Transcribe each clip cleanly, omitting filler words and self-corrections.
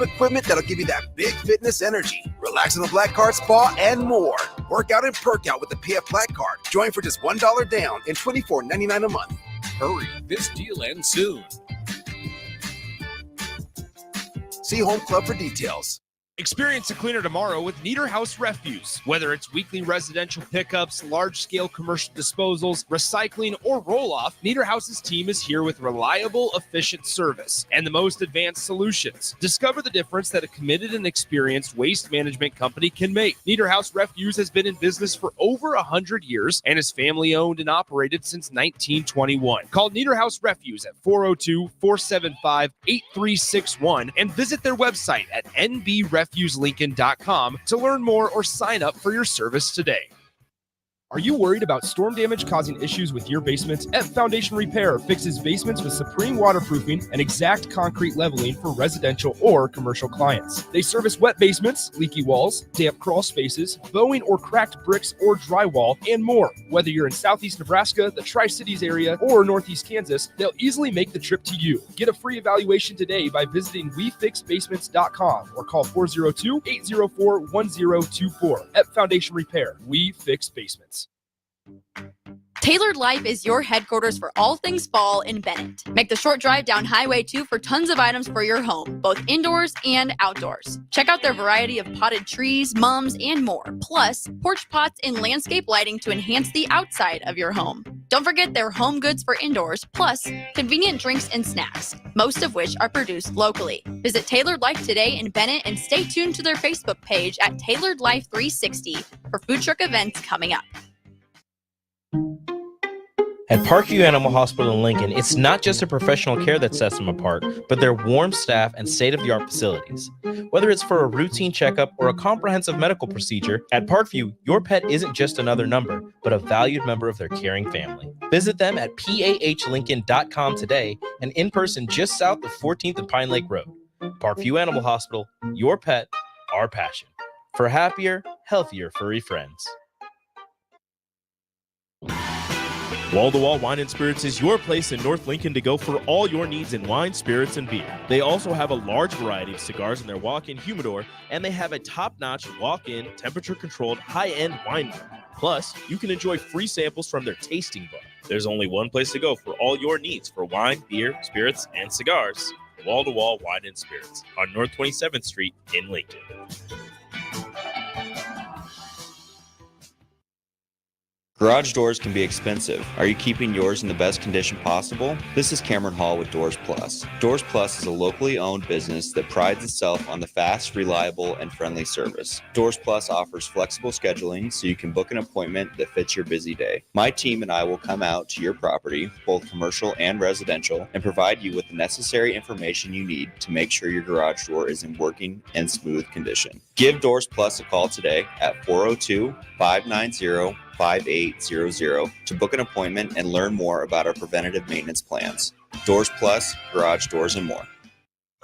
Equipment that'll give you that big fitness energy. Relax in the Black Card Spa and more. Work out and perk out with the PF Black Card. Join for just $1 down and $24.99 a month. Hurry, this deal ends soon. See Home Club for details. Experience a cleaner tomorrow with Niederhaus Refuse. Whether it's weekly residential pickups, large-scale commercial disposals, recycling, or roll-off, Niederhaus's team is here with reliable, efficient service and the most advanced solutions. Discover the difference that a committed and experienced waste management company can make. Niederhaus Refuse has been in business for over 100 years and is family-owned and operated since 1921. Call Niederhaus Refuse at 402-475-8361 and visit their website at nbrefuselincoln.com to learn more or sign up for your service today. Are you worried about storm damage causing issues with your basement? F Foundation Repair fixes basements with supreme waterproofing and exact concrete leveling for residential or commercial clients. They service wet basements, leaky walls, damp crawl spaces, bowing or cracked bricks or drywall, and more. Whether you're in Southeast Nebraska, the Tri-Cities area, or Northeast Kansas, they'll easily make the trip to you. Get a free evaluation today by visiting WeFixBasements.com or call 402-804-1024. F Foundation Repair. We fix basements. Tailored Life is your headquarters for all things fall in Bennett. Make the short drive down Highway 2 for tons of items for your home, both indoors and outdoors. Check out their variety of potted trees, mums, and more. Plus, porch pots and landscape lighting to enhance the outside of your home. Don't forget their home goods for indoors, plus convenient drinks and snacks, most of which are produced locally. Visit Tailored Life today in Bennett and stay tuned to their Facebook page at Tailored Life 360 for food truck events coming up. At Parkview Animal Hospital in Lincoln, it's not just the professional care that sets them apart, but their warm staff and state-of-the-art facilities. Whether it's for a routine checkup or a comprehensive medical procedure, at Parkview, your pet isn't just another number, but a valued member of their caring family. Visit them at pahlincoln.com today and in person just south of 14th and Pine Lake Road. Parkview Animal Hospital, your pet, our passion. For happier, healthier furry friends. Wall-to-Wall Wine and Spirits is your place in North Lincoln to go for all your needs in wine, spirits, and beer. They also have a large variety of cigars in their walk-in humidor, and they have a top-notch walk-in, temperature-controlled, high-end wine room. Plus, you can enjoy free samples from their tasting bar. There's only one place to go for all your needs for wine, beer, spirits, and cigars. Wall-to-Wall Wine and Spirits on North 27th Street in Lincoln. Garage doors can be expensive. Are you keeping yours in the best condition possible? This is Cameron Hall with Doors Plus. Doors Plus is a locally owned business that prides itself on the fast, reliable, and friendly service. Doors Plus offers flexible scheduling so you can book an appointment that fits your busy day. My team and I will come out to your property, both commercial and residential, and provide you with the necessary information you need to make sure your garage door is in working and smooth condition. Give Doors Plus a call today at 402-590-5800 to book an appointment and learn more about our preventative maintenance plans. Doors Plus, garage doors, and more.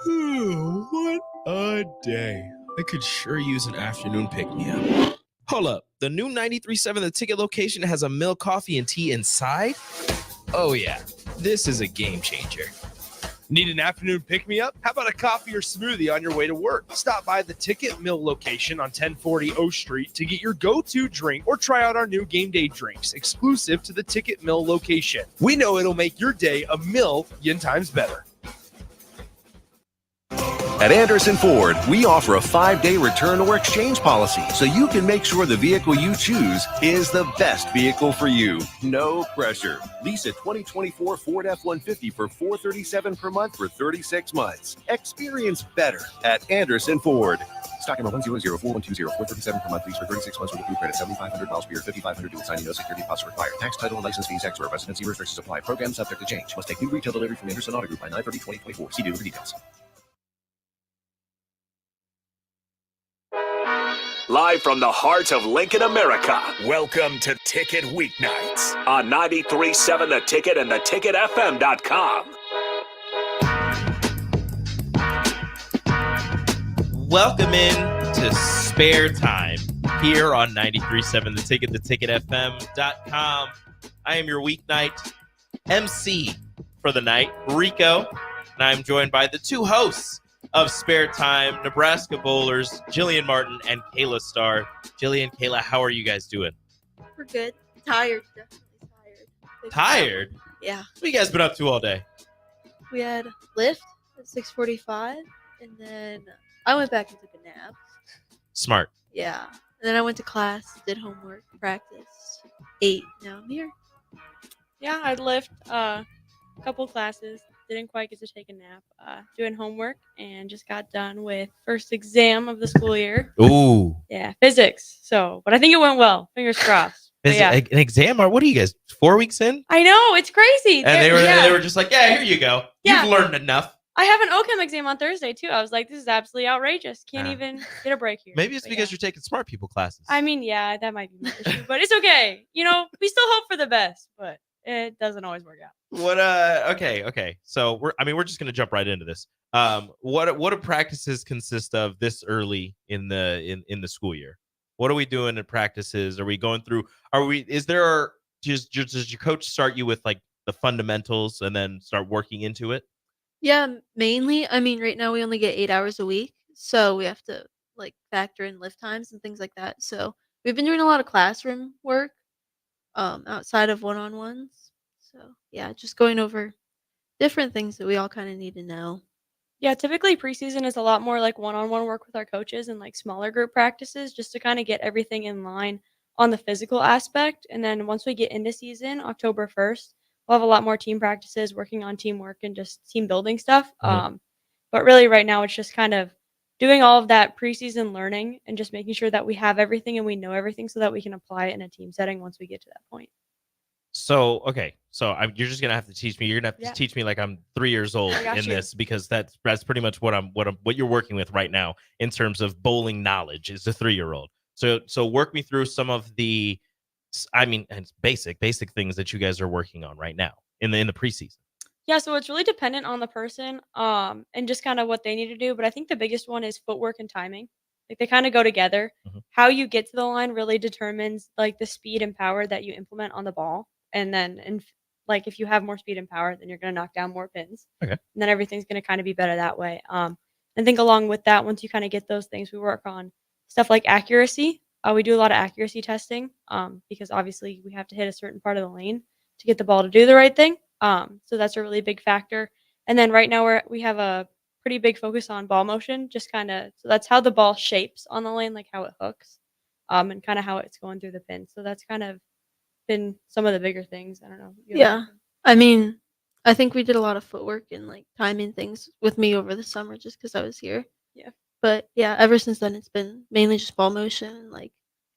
What a day. I could sure use an afternoon pick-me-up. Hold up, the new 93.7 The Ticket location has a milk, coffee, and tea inside? Oh yeah, this is a game changer. Need an afternoon pick-me-up? How about a coffee or smoothie on your way to work? Stop by the Ticket Mill location on 1040 O Street to get your go-to drink or try out our new game day drinks exclusive to the Ticket Mill location. We know it'll make your day a million times better. At Anderson Ford, we offer a 5-day return or exchange policy so you can make sure the vehicle you choose is the best vehicle for you. No pressure. Lease a 2024 Ford F-150 for $437 per month for 36 months. Experience better at Anderson Ford. Stock number 1004120, 437 per month, lease for 36 months with approved credit, 7,500 miles per year, 5,500 due signing, no security deposit required. Tax, title, and license fees extra. Residency restrictions apply. Program subject to change. Must take new retail delivery from Anderson Auto Group by 9/30/2024. See dealer for details. Live from the heart of Lincoln, America, welcome to Ticket Weeknights on 93.7 The Ticket and theticketfm.com. Welcome in to Spare Time here on 93.7 The Ticket, theticketfm.com. I am your weeknight MC for the night, Rico, and I'm joined by the two hosts of Spare Time, Nebraska bowlers, Jillian Martin and Kayla Starr. Jillian, Kayla, how are you guys doing? We're good. Tired, definitely tired. Tired? Yeah. What you guys been up to all day? We had lift at 6:45, and then I went back and took a nap. Smart. Yeah. And then I went to class, did homework, practiced, ate. Now I'm here. Yeah, I'd lift a couple classes. Didn't quite get to take a nap. Doing homework and just got done with first exam of the school year. Ooh. Yeah, physics. So, but I think it went well. Fingers crossed. But Is yeah. it an exam or what are you guys, 4 weeks in? I know, it's crazy. And they were just like, yeah, here you go. Yeah. You've learned enough. I have an OCHEM exam on Thursday too. I was like, this is absolutely outrageous. Can't Ah. even get a break here. Maybe it's But because yeah. you're taking smart people classes. I mean, yeah, that might be my issue, but it's okay. You know, we still hope for the best, but it doesn't always work out. Okay. So we're just gonna jump right into this. What do practices consist of this early in the school year? What are we doing in practices? Are we going through? Does your coach start you with like the fundamentals and then start working into it? Yeah, mainly. I mean, right now we only get 8 hours a week, so we have to like factor in lift times and things like that. So we've been doing a lot of classroom work, outside of one-on-ones. So yeah, just going over different things that we all kind of need to know. Yeah, typically preseason is a lot more like one-on-one work with our coaches and like smaller group practices just to kind of get everything in line on the physical aspect. And then once we get into season, October 1st, we'll have a lot more team practices working on teamwork and just team building stuff. But really right now it's just kind of doing all of that preseason learning and just making sure that we have everything and we know everything so that we can apply it in a team setting once we get to that point. So you're just gonna have to teach me. You're gonna have to Yeah. teach me like I'm 3 years old I got in you. this because that's pretty much what you're working with right now in terms of bowling knowledge is a 3-year-old. So work me through some of the, and it's basic things that you guys are working on right now in the preseason. Yeah, so it's really dependent on the person, and just kind of what they need to do. But I think the biggest one is footwork and timing. Like they kind of go together. Mhm. How you get to the line really determines like the speed and power that you implement on the ball. And then, like if you have more speed and power, then you're gonna knock down more pins. Okay. And then everything's gonna kind of be better that way. I think along with that, once you kind of get those things, we work on stuff like accuracy. We do a lot of accuracy testing, because obviously we have to hit a certain part of the lane to get the ball to do the right thing. So that's a really big factor. And then right now we have a pretty big focus on ball motion, just kind of, so that's how the ball shapes on the lane, like how it hooks, and kind of how it's going through the pin. So that's kind of been some of the bigger things. I don't know. You have Yeah. anything? I mean, I think we did a lot of footwork and like timing things with me over the summer just because I was here. Yeah. But yeah, ever since then it's been mainly just ball motion and like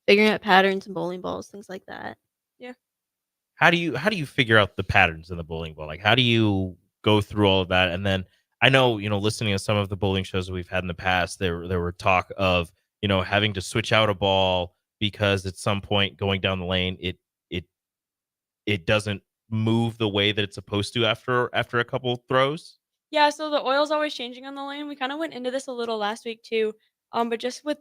figuring out patterns and bowling balls, things like that. Yeah. How do you figure out the patterns in the bowling ball? Like how do you go through all of that? And then I know, listening to some of the bowling shows that we've had in the past, there were talk of, having to switch out a ball because at some point going down the lane, it doesn't move the way that it's supposed to after a couple throws. Yeah, so the oil's always changing on the lane. We kind of went into this a little last week too. But just with,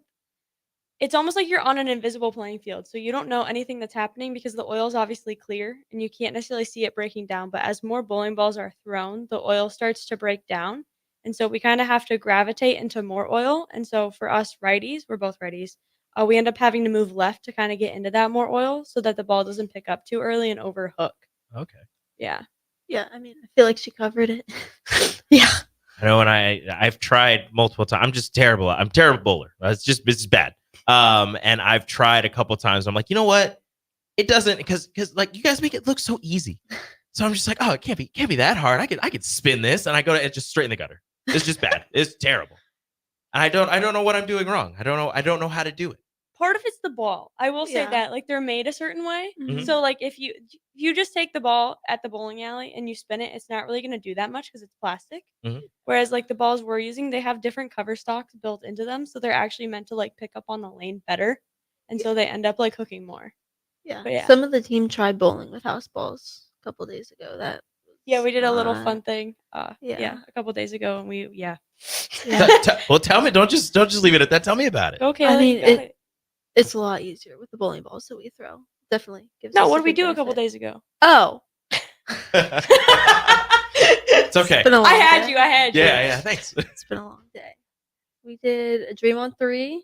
it's almost like you're on an invisible playing field. So you don't know anything that's happening because the oil's obviously clear and you can't necessarily see it breaking down. But as more bowling balls are thrown, the oil starts to break down. And so we kind of have to gravitate into more oil. And so for us righties, we're both righties, we end up having to move left to kind of get into that more oil so that the ball doesn't pick up too early and overhook. Okay. Yeah. Yeah, I mean, I feel like she covered it. Yeah. I know, and I've tried multiple times. I'm just terrible. I'm a terrible bowler. It's bad. And I've tried a couple times. I'm like, you know what? It doesn't because like you guys make it look so easy. So I'm just like, oh, it can't be that hard. I could spin this, and I go to it's just straight in the gutter. It's just bad. It's terrible. And I don't know what I'm doing wrong. I don't know how to do it. Part of it's the ball. I will say Yeah. that like they're made a certain way. Mhm. So like if you just take the ball at the bowling alley and you spin it, it's not really going to do that much because it's plastic. Mhm. Whereas like the balls we're using, they have different cover stocks built into them, so they're actually meant to like pick up on the lane better, and so they end up like hooking more. Yeah. But yeah. Some of the team tried bowling with house balls a couple days ago. Yeah, we did a little Uh, fun thing. yeah. A couple days ago, and Yeah. Well, tell me. Don't just leave it at that. Tell me about it. Okay, I mean, you got it. It's a lot easier with the bowling balls that we throw. Definitely gives No, us what a did we big do a couple benefit. days ago? Oh, It's okay. It's been a long I had day. you. I had you. Yeah, thanks. It's been a long day. We did a Dream on 3,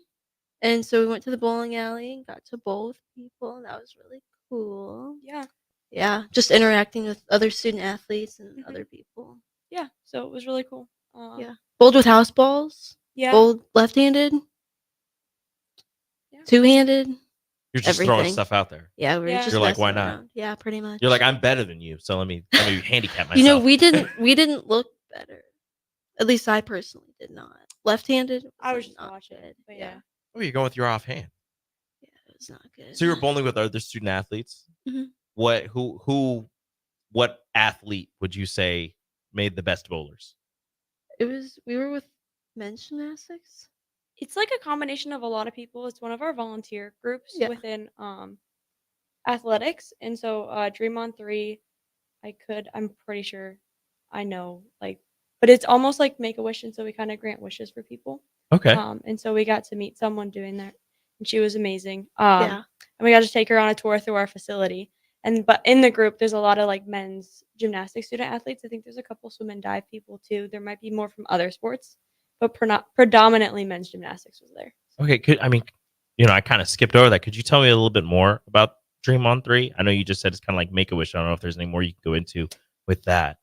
and so we went to the bowling alley and got to bowl with people, and that was really cool. Yeah. Yeah, just interacting with other student athletes and other people. Yeah. So it was really cool. Yeah. Bowled with house balls. Yeah. Bowled left-handed. Yeah. Two-handed. You're just throwing Everything. stuff out there. Yeah, we were Yeah. just You're like, why messing not? around. Yeah, pretty much. You're like, I'm better than you, so let me handicap myself. You know, we didn't look better. At least I personally did not. Left-handed. I was just not watching. good. But Yeah. yeah. Oh, you're going with your offhand. Yeah, it was not good. So you were bowling with other student athletes. Mhm. What athlete would you say made the best bowlers? We were with men's gymnastics. It's like a combination of a lot of people. It's one of our volunteer groups Yeah. within athletics. And so Dream on 3, I'm pretty sure I know, like, but it's almost like Make a Wish, and so we kind of grant wishes for people. Okay. And so we got to meet someone doing that, and she was amazing. Yeah. And we got to take her on a tour through our facility. But in the group, there's a lot of like men's gymnastics student athletes. I think there's a couple swim and dive people too. There might be more from other sports, but predominantly men's gymnastics was there. Okay. I kind of skipped over that. Could you tell me a little bit more about Dream on 3? I know you just said it's kind of like Make a Wish. I don't know if there's any more you can go into with that.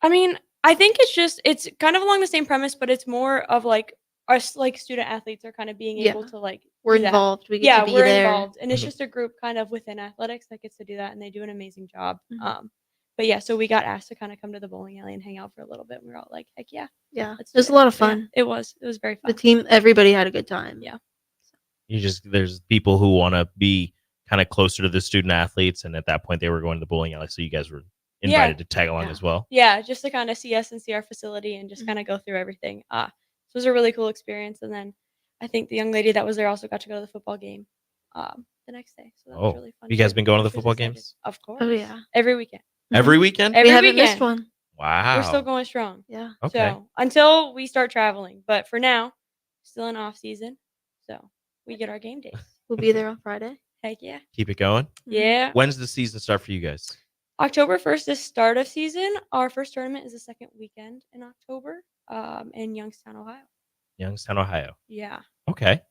I mean, I think it's kind of along the same premise, but it's more of like us, like student athletes are kind of being able to like We're do that. involved. We get Yeah, to be we're there. involved, and it's Mhm. just a group kind of within athletics that gets to do that, and they do an amazing job. Mhm. But yeah, so we got asked to kind of come to the bowling alley and hang out for a little bit. And we were all like, heck yeah, Yeah. let's It was do a lot of So, yeah, fun. it was very fun. The team, everybody had a good time. Yeah. There's people who want to be kind of closer to the student athletes, and at that point they were going to the bowling alley, so you guys were invited to tag along Yeah. as well. Yeah, just to kind of see us and see our facility and just Mhm. kind of go through everything. So it was a really cool experience. And then I think the young lady that was there also got to go to the football game the next day. So that was really fun. You guys too. been going to the She was football excited. games? Of course. Oh, yeah. Every weekend. Every Mhm. weekend? Every We haven't weekend. missed one. Wow. We're still going strong. Yeah. Okay. So until we start traveling. But for now, still in off season. So we get our game days. We'll be there on Friday. Heck yeah. Keep it going. Yeah. When's the season start for you guys? October 1st is start of season. Our first tournament is the second weekend in October in Youngstown, Ohio. Youngstown, Ohio. Yeah. Okay.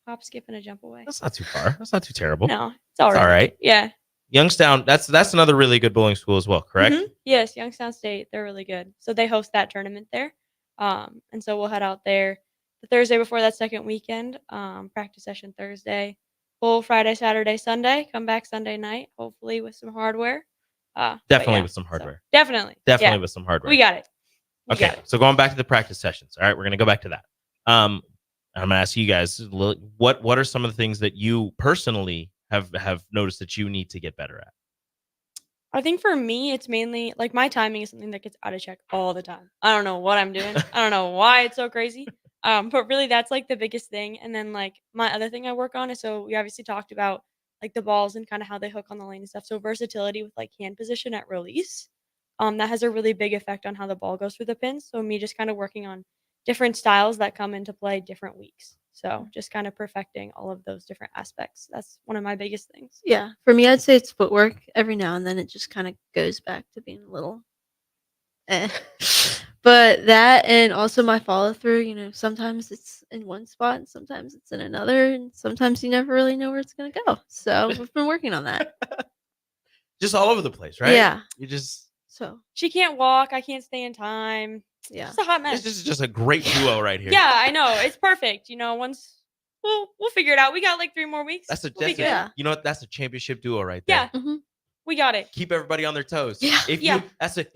Hop, skip, and a jump away. That's not too far. That's not too terrible. No, it's all It's right. all right. Yeah. Youngstown, that's another really good bowling school as well, correct? Mhm. Yes, Youngstown State. They're really good. So they host that tournament there. And so we'll head out there the Thursday before that second weekend. Practice session Thursday. Full Friday, Saturday, Sunday. Come back Sunday night, hopefully with some hardware. But Definitely yeah, with some so definitely. definitely. Definitely Yeah. with some hardware. We got it. We Okay, got it. so going back to the practice sessions. All right, we're gonna go back to that. I'm gonna ask you guys what are some of the things that you personally have noticed that you need to get better at? I think for me, it's mainly like my timing is something that gets out of check all the time. I don't know what I'm doing. I don't know why it's so crazy. But really, that's like the biggest thing. And then like my other thing I work on is so we obviously talked about like the balls and kind of how they hook on the lane and stuff. So versatility with like hand position at release, that has a really big effect on how the ball goes through the pins. So me just kind of working on different styles that come into play different weeks. So just kind of perfecting all of those different aspects. That's one of my biggest things. Yeah. For me, I'd say it's footwork. Every now and then it just kind of goes back to being a little eh. But that and also my follow through, sometimes it's in one spot and sometimes it's in another. And sometimes you never really know where it's going to go. So we've been working on that. Just all over the place, right? Yeah. You just So, She can't walk. I can't stay in time. yeah. It's a hot mess. this is just a great duo right here. Yeah, I know. It's perfect. Once we'll figure it out. We got like 3 more weeks. That's We'll be that's good. Yeah. you know what? That's a championship duo right there. Yeah, Mhm. we got it. Keep everybody on their toes. Yeah. If Yeah.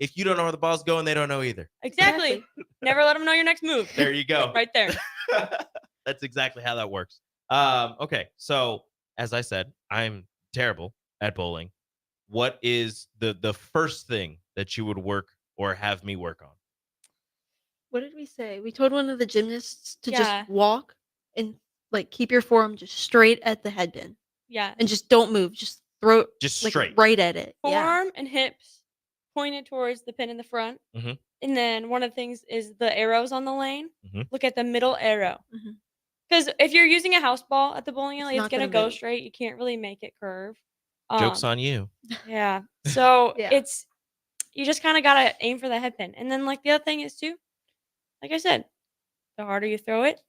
if you don't know where the ball's going, they don't know either. Exactly. Never let them know your next move. There you go. Right there. That's exactly how that works. Okay, so as I said, I'm terrible at bowling. What is the first thing that you would work or have me work on? What did we say? We told one of the gymnasts to Yeah. just walk and like keep your forearm just straight at the headband Yeah. and just don't move. Just throw it Just like straight. right at it. Yeah. Forearm and hips pointed towards the pin in the front. Mhm. And then one of the things is the arrows on the lane. Mhm. Look at the middle arrow. Mhm. Because if you're using a house ball at the bowling alley, it's not going to gonna go move. straight. You can't really make it curve. Joke's on you. Yeah. So Yeah. you just kind of gotta aim for the head pin. And then like the other thing is too, like I said, the harder you throw it,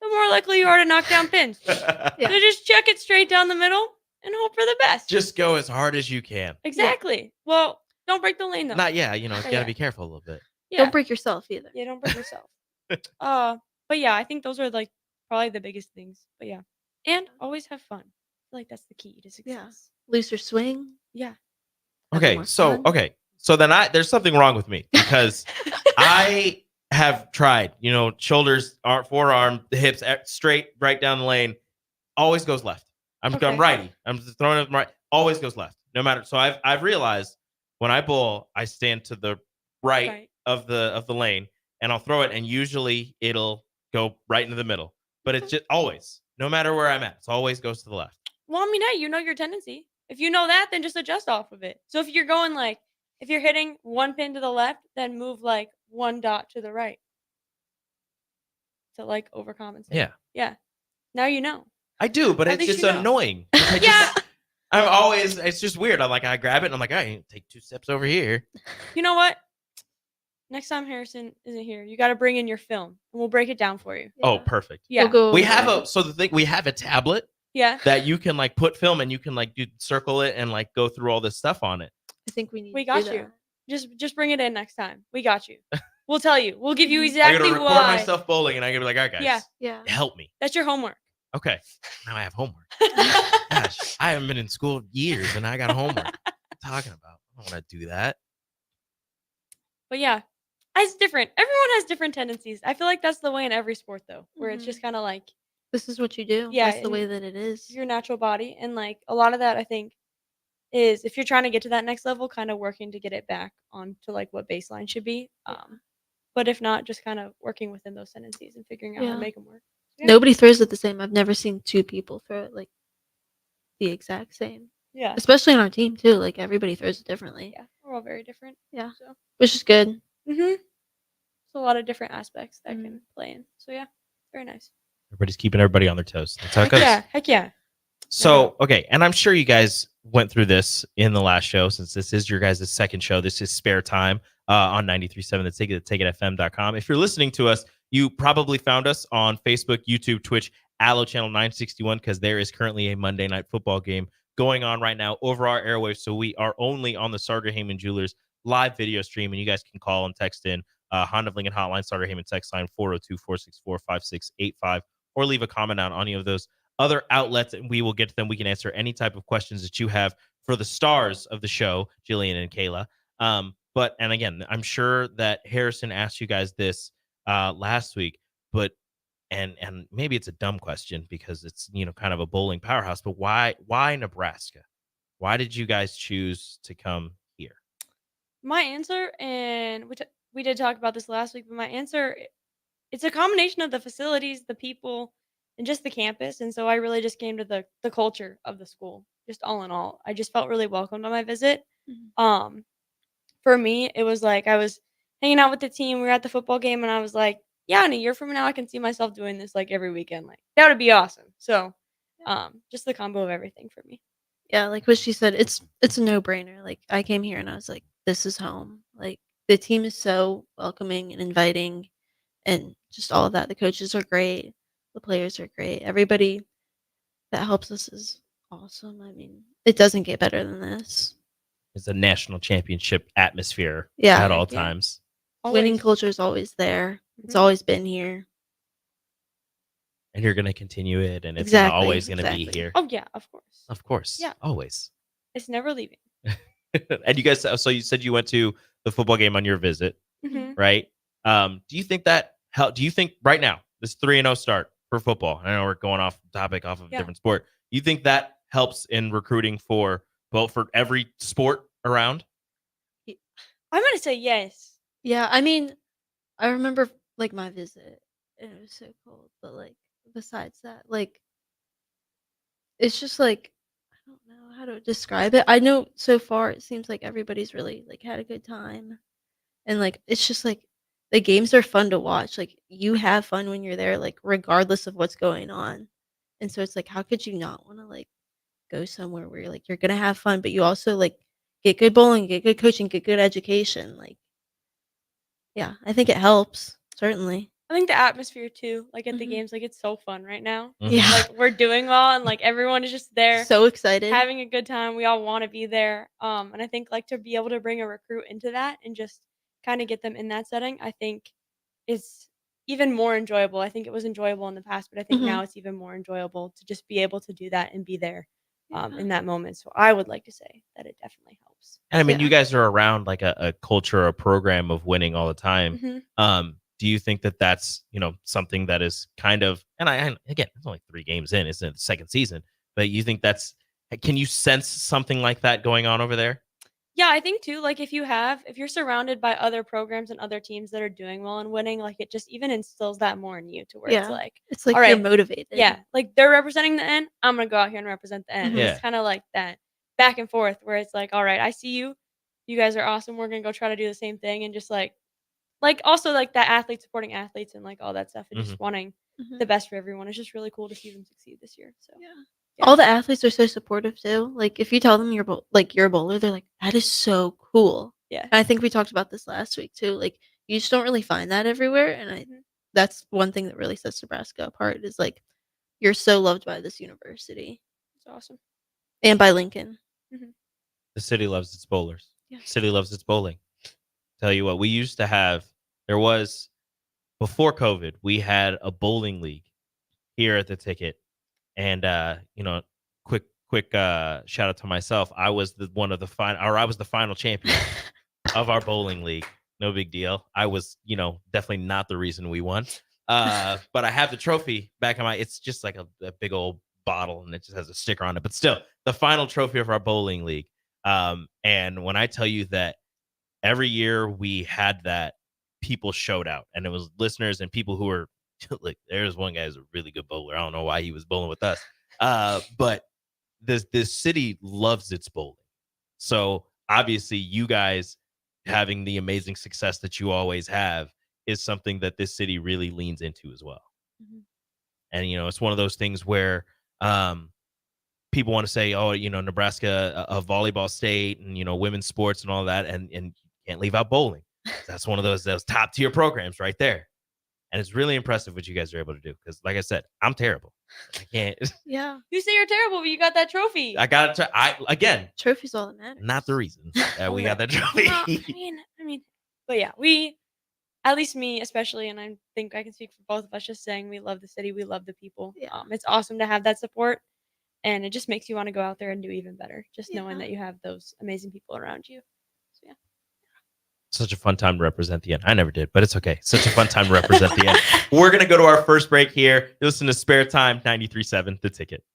the more likely you are to knock down pins. So just chuck it straight down the middle and hope for the best. Just go as hard as you can. Exactly. Well, don't break the lane though. Not you But gotta be careful a little bit. Yeah. Don't break yourself either. Yeah, don't break yourself. But yeah, I think those are like probably the biggest things. But yeah, and always have fun. I feel like that's the key to success. Looser swing. Yeah. Okay, so then there's something wrong with me because I have tried, shoulders, forearm, the hips straight right down the lane, always goes left. I'm righty. I'm just throwing it right, always goes left. No matter. So I've realized when I bowl, I stand to the right of the lane and I'll throw it and usually it'll go right into the middle. But it's just always, no matter where I'm at, it always goes to the left. Well, I mean, hey, you know your tendency. If you know that, then just adjust off of it. So if you're going if you're hitting one pin to the left, then move one dot to the right to overcompensate. Yeah. Yeah. Now you know. I do, but it's just annoying. I'm always, it's just weird. I grab it and I'm like, I take 2 steps over here. You know what? Next time Harrison isn't here, you got to bring in your film and we'll break it down for you. Oh, perfect. Yeah. We have we have a tablet. Yeah. That you can put film and you can circle it and go through all this stuff on it. I think we got you. Just bring it in next time. We got you. We'll tell you. We'll give you exactly I'm gonna record myself bowling and I'm gonna be like, all right, guys. Yeah. Help me. That's your homework. Okay. Now I have homework. Gosh, I haven't been in school years and I got homework. What are you talking about? I don't want to do that. But yeah, it's different. Everyone has different tendencies. I feel like that's the way in every sport though, where it's just kind of this is what you do. Yeah, That's the way that it is. Your natural body. And a lot of that I think is if you're trying to get to that next level, kind of working to get it back onto what baseline should be. But if not, just kind of working within those tendencies and figuring out how to make them work. Yeah. Nobody throws it the same. I've never seen 2 people throw it the exact same. Yeah. Especially on our team too. Everybody throws it differently. Yeah. We're all very different. Yeah. So. Which is good. There's a lot of different aspects that can play in. So yeah, very nice. Everybody's keeping everybody on their toes. That's how it goes. Heck yeah. So, okay, and I'm sure you guys went through this in the last show since this is your guys' second show. This is Spare Time on 93.7 The Ticket, theticketfm.com. If you're listening to us, you probably found us on Facebook, YouTube, Twitch, Allo Channel 961, because there is currently a Monday Night Football game going on right now over our airwaves. So we are only on the Sartor Heyman Jewelers live video stream, and you guys can call and text in Honda of Lincoln hotline, Sartor Heyman text line 402-464-5685, or leave a comment on any of those other outlets, and we will get to them. We can answer any type of questions that you have for the stars of the show, Jillian and Kayla. And again, I'm sure that Harrison asked you guys this last week, but and maybe it's a dumb question because it's kind of a bowling powerhouse, but why Nebraska? Why did you guys choose to come here? My answer, and we did talk about this last week, but my answer, it's a combination of the facilities, the people, and just the campus. And so I really just came to the culture of the school, just all in all. I just felt really welcomed on my visit. For me, it was I was hanging out with the team. We were at the football game, and I was like, yeah, in a year from now, I can see myself doing this every weekend. That would be awesome. So just the combo of everything for me. Yeah, like what she said, it's a no-brainer. I came here and I was like, this is home. The team is so welcoming and inviting and just all of that. The coaches are great. The players are great. Everybody that helps us is awesome. I mean, it doesn't get better than this. It's a national championship atmosphere Yeah, at all times. Winning culture is always there. It's always been here. And you're going to continue it, and it's always going to be here. Oh, yeah, of course. Of course. Yeah. Always. It's never leaving. And you guys, so you said you went to the football game on your visit, right? Do you think right now, this 3-0 start for football, I know we're going off topic off of a different sport, you think that helps in recruiting for every sport around? I'm going to say yes. Yeah, I mean, I remember my visit, and it was so cold, but besides that, it's just I don't know how to describe it. I know so far it seems like everybody's really had a good time, and it's just the games are fun to watch. You have fun when you're there, regardless of what's going on, and so it's how could you not want to go somewhere where you're gonna have fun, but you also get good bowling, get good coaching, get good education. Like, yeah, I think it helps certainly. I think the atmosphere too, like at the Mhm. games, like it's so fun right now. Yeah, Like we're doing well, and like everyone is just there so excited. having a good time. We all want to be there. And I think like to be able to bring a recruit into that and just kind of get them in that setting, I think is even more enjoyable. I think it was enjoyable in the past, but I think Mhm. now it's even more enjoyable to just be able to do that and be there Yeah. in that moment. So I would like to say that it definitely helps. And I mean, Yeah. you guys are around like a culture, a program of winning all the time. Mhm. Do you think that that's, something that is kind of, and again, it's only 3 games in, it's in the second season, but you think can you sense something like that going on over there? Yeah, I think too, like if you're surrounded by other programs and other teams that are doing well and winning, like it just even instills that more in you to where it's Yeah. like, It's like all you're right, motivated. yeah, like they're representing the N, I'm gonna go out here and represent the N. Mhm. Yeah. It's kind of like that back and forth where it's like, all right, I see you, you guys are awesome. We're gonna go try to do the same thing and just like also like that athlete supporting athletes and like all that stuff and Mhm. just wanting Mhm. the best for everyone. It's just really cool to see them succeed this year. So Yeah. Yeah. All the athletes are so supportive too. Like if you tell them you're a bowler, they're like, "That is so cool." yeah. And I think we talked about this last week too. Like you just don't really find that everywhere, and Mhm. that's one thing that really sets Nebraska apart is like you're so loved by this university It's awesome. and by Lincoln. Mhm. The city loves its bowlers. Yeah. City loves its bowling. Tell you what, we used to have, there was, before COVID, we had a bowling league here at the Ticket. And, quick shout out to myself. I was I was the final champion of our bowling league. No big deal. I was, definitely not the reason we won. But I have the trophy back in it's just like a big old bottle and it just has a sticker on it. But still, the final trophy of our bowling league. And when I tell you that every year we had that, people showed out, and it was listeners and people who were like, there's one guy who's a really good bowler. I don't know why he was bowling with us. But this city loves its bowling. So obviously you guys having the amazing success that you always have is something that this city really leans into as well. Mhm. And, it's one of those things where people want to say, oh, Nebraska, a volleyball state and, women's sports and all that. And you can't leave out bowling. That's one of those top tier programs right there. And it's really impressive what you guys are able to do. Because like I said, I'm terrible. I can't. Yeah. You say you're terrible, but you got that trophy. I got it. Again, Trophy's all that matters. not the reason that we got that trophy. Well, I mean, but yeah, we, at least me especially, and I think I can speak for both of us, just saying we love the city, we love the people. Yeah. It's awesome to have that support, and it just makes you want to go out there and do even better, just knowing Yeah. that you have those amazing people around you. So yeah. Such a fun time to represent the end. I never did, but it's okay. Such a fun time to represent the end. We're going to go to our first break here. You listen to Spare Time 93.7 The Ticket.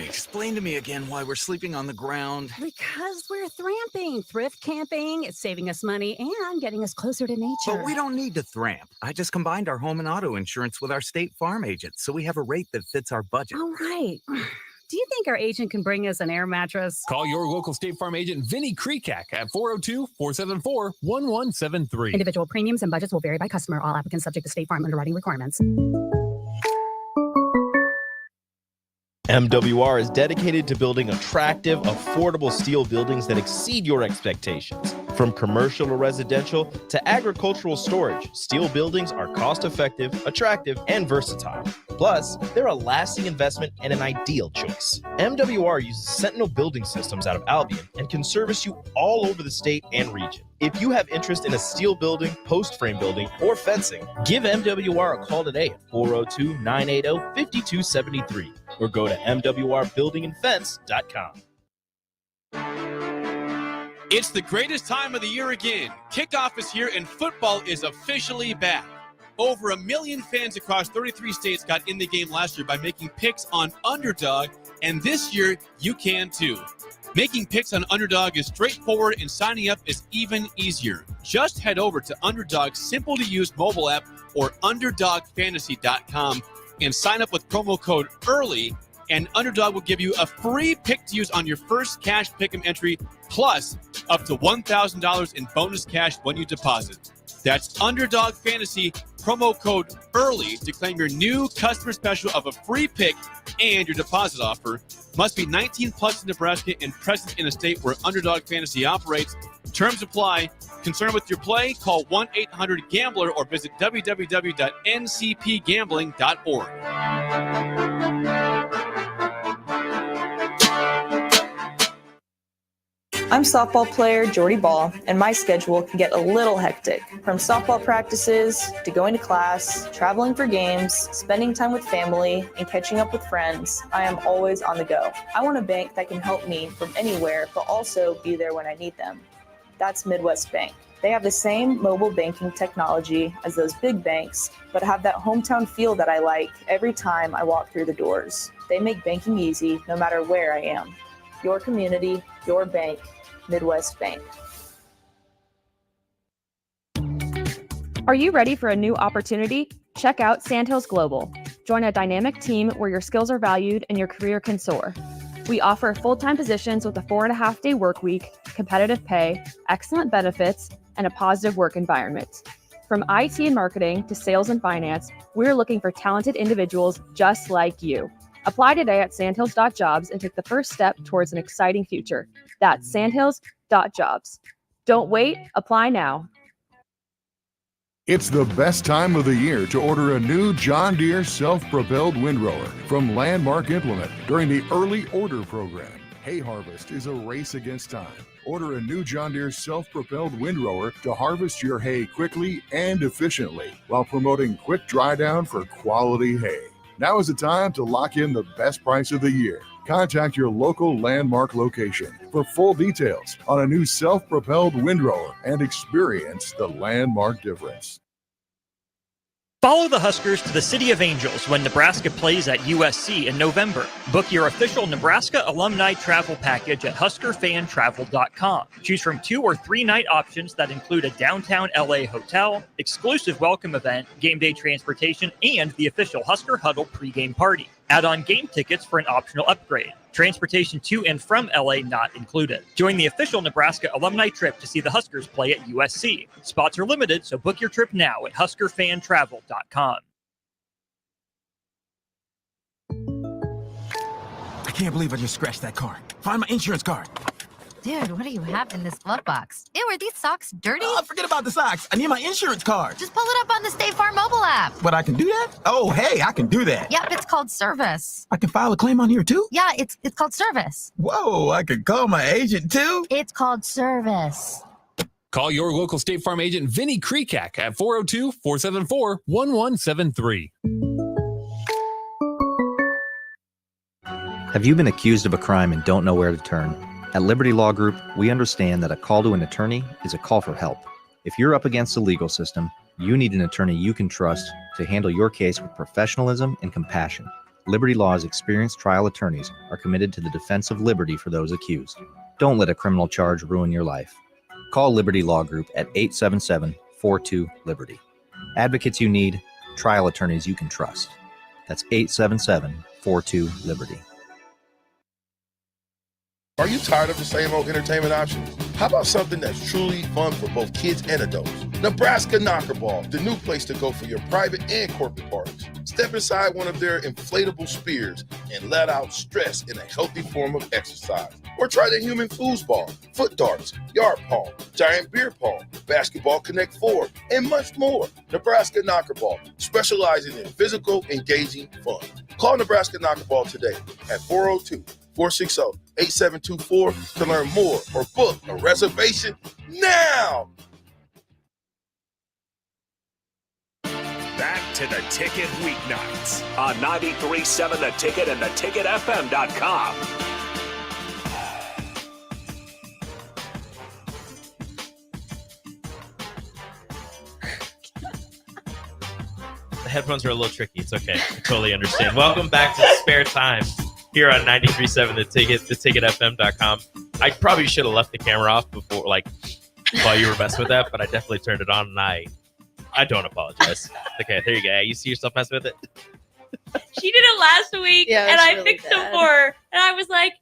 Explain to me again why we're sleeping on the ground. Because we're thramping, thrift camping. It's saving us money and getting us closer to nature. But we don't need to thramp. I just combined our home and auto insurance with our State Farm agent, so we have a rate that fits our budget. All right. Do you think our agent can bring us an air mattress? Call your local State Farm agent, Vinny Krekak, at 402-474-1173. Individual premiums and budgets will vary by customer. All applicants subject to State Farm underwriting requirements. MWR is dedicated to building attractive, affordable steel buildings that exceed your expectations. From commercial or residential to agricultural storage, steel buildings are cost-effective, attractive, and versatile. Plus, they're a lasting investment and an ideal choice. MWR uses Sentinel Building Systems out of Albion and can service you all over the state and region. If you have interest in a steel building, post frame building, or fencing, give MWR a call today at 402-980-5273 or go to mwrbuildingandfence.com. It's the greatest time of the year again. Kickoff is here and football is officially back. Over 1 million fans across 33 states got in the game last year by making picks on Underdog, and this year you can too. Making picks on Underdog is straightforward and signing up is even easier. Just head over to Underdog's simple-to-use mobile app or UnderdogFantasy.com and sign up with promo code EARLY, and Underdog will give you a free pick to use on your first cash pick'em entry, plus up to $1,000 in bonus cash when you deposit. That's Underdog Fantasy, promo code EARLY to claim your new customer special of a free pick and your deposit offer. Must be 19 plus in Nebraska and present in a state where Underdog Fantasy operates. Terms apply. Concerned with your play? Call 1-800-GAMBLER or visit www.ncpgambling.org. I'm softball player Jordy Ball, and my schedule can get a little hectic. From softball practices to going to class, traveling for games, spending time with family, and catching up with friends, I am always on the go. I want a bank that can help me from anywhere, but also be there when I need them. That's Midwest Bank. They have the same mobile banking technology as those big banks, but have that hometown feel that I like every time I walk through the doors. They make banking easy no matter where I am. Your community, your bank, Midwest Bank. Are you ready for a new opportunity? Check out Sandhills Global. Join a dynamic team where your skills are valued and your career can soar. We offer full-time positions with a 4.5-day work week, competitive pay, excellent benefits, and a positive work environment. From IT and marketing to sales and finance, we're looking for talented individuals just like you. Apply today at sandhills.jobs and take the first step towards an exciting future. That's sandhills.jobs. Don't wait, apply now. It's the best time of the year to order a new John Deere self-propelled windrower from Landmark Implement during the early order program. Hay harvest is a race against time. Order a new John Deere self-propelled windrower to harvest your hay quickly and efficiently while promoting quick dry down for quality hay. Now is the time to lock in the best price of the year. Contact your local Landmark location for full details on a new self-propelled windrower and experience the Landmark difference. Follow the Huskers to the City of Angels when Nebraska plays at USC in November. Book your official Nebraska alumni travel package at HuskerFanTravel.com. Choose from 2 or 3 night options that include a downtown LA hotel, exclusive welcome event, game day transportation, and the official Husker Huddle pregame party. Add on game tickets for an optional upgrade. Transportation to and from LA not included. Join the official Nebraska alumni trip to see the Huskers play at USC. Spots are limited, so book your trip now at HuskerFanTravel.com. I can't believe I just scratched that car. Find my insurance card. Dude, what do you have in this glove box? Ew, are these socks dirty? Oh, forget about the socks. I need my insurance card. Just pull it up on the State Farm mobile app. But I can do that? Oh, hey, I can do that. Yep, it's called service. I can file a claim on here too? Yeah, it's called service. Whoa, I can call my agent too? It's called service. Call your local State Farm agent, Vinny Krekak, at 402-474-1173. Have you been accused of a crime and don't know where to turn? At Liberty Law Group, we understand that a call to an attorney is a call for help. If you're up against the legal system, you need an attorney you can trust to handle your case with professionalism and compassion. Liberty Law's experienced trial attorneys are committed to the defense of liberty for those accused. Don't let a criminal charge ruin your life. Call Liberty Law Group at 877-42-LIBERTY. Advocates you need, trial attorneys you can trust. That's 877-42-LIBERTY. Are you tired of the same old entertainment options? How about something that's truly fun for both kids and adults? Nebraska Knockerball, the new place to go for your private and corporate parties. Step inside one of their inflatable spears and let out stress in a healthy form of exercise. Or try the human foosball, foot darts, yard pong, giant beer pong, basketball Connect 4, and much more. Nebraska Knockerball, specializing in physical, engaging fun. Call Nebraska Knockerball today at 402-460-8724 to learn more or book a reservation now. Back to the Ticket weeknights on 93.7 The Ticket and theticketfm.com. The headphones are a little tricky. It's okay. I totally understand. Welcome back to Spare Time here on 93.7 The Ticket, theticketfm.com. I probably should have left the camera off before, while you were messing with that, but I definitely turned it on, and I don't apologize. Okay, there you go. You see yourself messing with it? She did it last week, Yeah, it and was I really fixed them bad. for her. And I was like,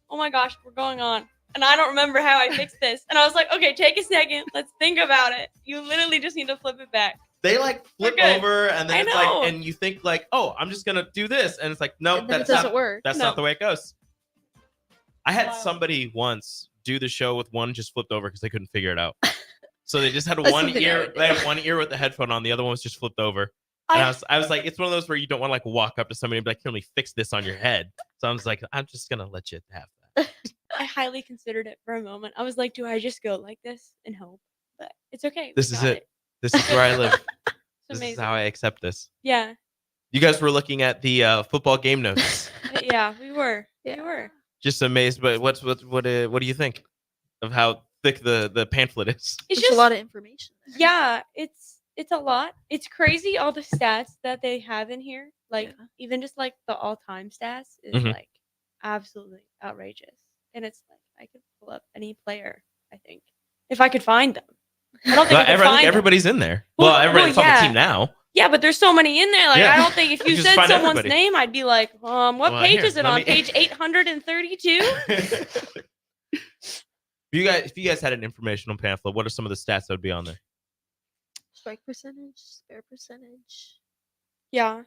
oh my gosh, we're going on. And I don't remember how I fixed this. And I was like, okay, take a second. Let's think about it. You literally just need to flip it back. They like flip good. over, and then I it's know. like, and you think like, oh, I'm just gonna do this, and it's like, nope, And then it that's doesn't not work. That's No. not the way it goes. I had somebody once do the show with one just flipped over because they couldn't figure it out. So they just had That's one something I ear. would do. They had one ear with the headphone on. The other one was just flipped over. And I was like, it's one of those where you don't want to like walk up to somebody and be like, "Can we fix this on your head?" So I was like, I'm just gonna let you have that. I highly considered it for a moment. I was like, do I just go like this and hope? But it's okay. This we is got it. This is where I live. It's This amazing. is how I accept this. Yeah. You guys were looking at the football game notes. Yeah, we were. We were. Just amazed, but what do you think of how thick the pamphlet is? It's There's just a lot of information. Yeah, it's a lot. It's crazy all the stats that they have in here. Like even just like the all-time stats is Mhm. like absolutely outrageous. And it's like I could pull up any player, I think, if I could find them. I don't think I could I think find them. everybody's in there. Well, everybody's on the team now. Yeah, but there's so many in there. Like Yeah. I don't think if you You just said find someone's everybody. name, I'd be like, what Well, page here, is it let on? me- Page 832? If you guys had an informational pamphlet, what are some of the stats that would be on there? Strike percentage, spare percentage. Yeah.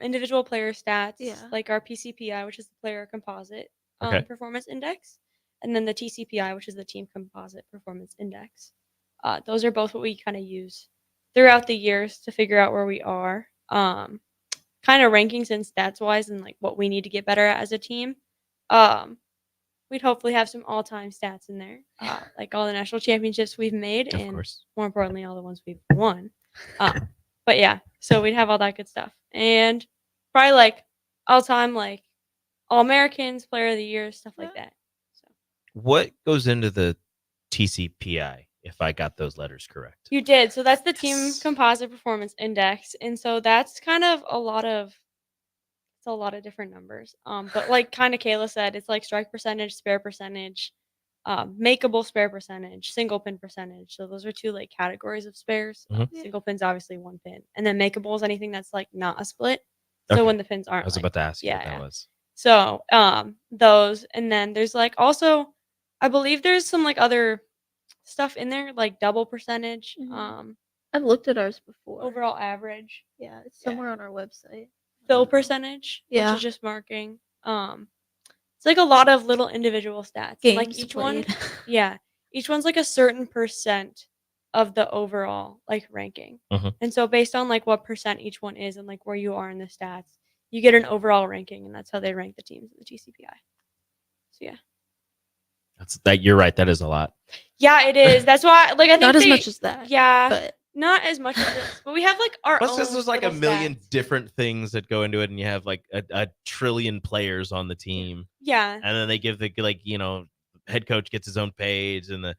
Individual player stats, Yeah. like our PCPI, which is the player composite Okay. performance index, and then the TCPI, which is the team composite performance index. Those are both what we kind of use throughout the years to figure out where we are. Kind of rankings and stats wise, and like what we need to get better at as a team. We'd hopefully have some all-time stats in there, like all the national championships we've made, Of and course. more importantly, all the ones we've won. But yeah, so we'd have all that good stuff, and probably like all-time like All-Americans, Player of the Year, stuff like that. What goes into the TCPI, if I got those letters correct? You did. So that's the team composite performance index, and so that's kind of a lot of different numbers. But like kind of Kayla said, it's like strike percentage, spare percentage, makeable spare percentage, single pin percentage. So those are two like categories of spares. Mhm. Single pin's obviously one pin, and then makeable is anything that's like not a split. So Okay. when the pins aren't, I was like, about to ask you what yeah. that was. So those, and then there's like also, I believe there's some like other stuff in there like double percentage. I've looked at ours before. Overall average. Yeah, it's somewhere on our website. Fill percentage, Yeah. which is just marking. It's like a lot of little individual stats. And, like Games each one, played. yeah, each one's like a certain percent of the overall like ranking. Mhm. And so based on like what percent each one is and like where you are in the stats, you get an overall ranking, and that's how they rank the teams in the TCPI. So yeah. You're right. That is a lot. Yeah, it is. That's why like I think Not as much as that. Yeah. But Not as much as this. But we have like our Plus, own there's like a little million stats. different things that go into it, and you have like a trillion players on the team. Yeah. And then they give the head coach gets his own page, and the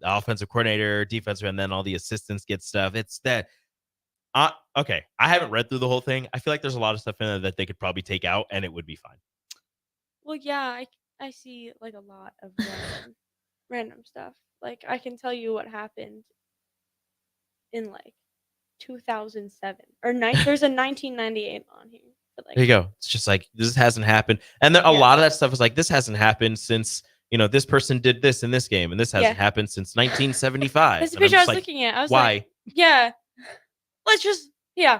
offensive coordinator, defensive, and then all the assistants get stuff. It's that. Okay, I haven't read through the whole thing. I feel like there's a lot of stuff in there that they could probably take out, and it would be fine. Well, yeah, I see like a lot of random stuff. Like I can tell you what happened in like 2007 or there's a 1998 on here. But, like, There you go. It's just like this hasn't happened, and then a lot of that stuff is like this hasn't happened since this person did this in this game, and this hasn't Yeah. happened since 1975. That's the And I'm picture I just was like, looking at. I was why? like, yeah,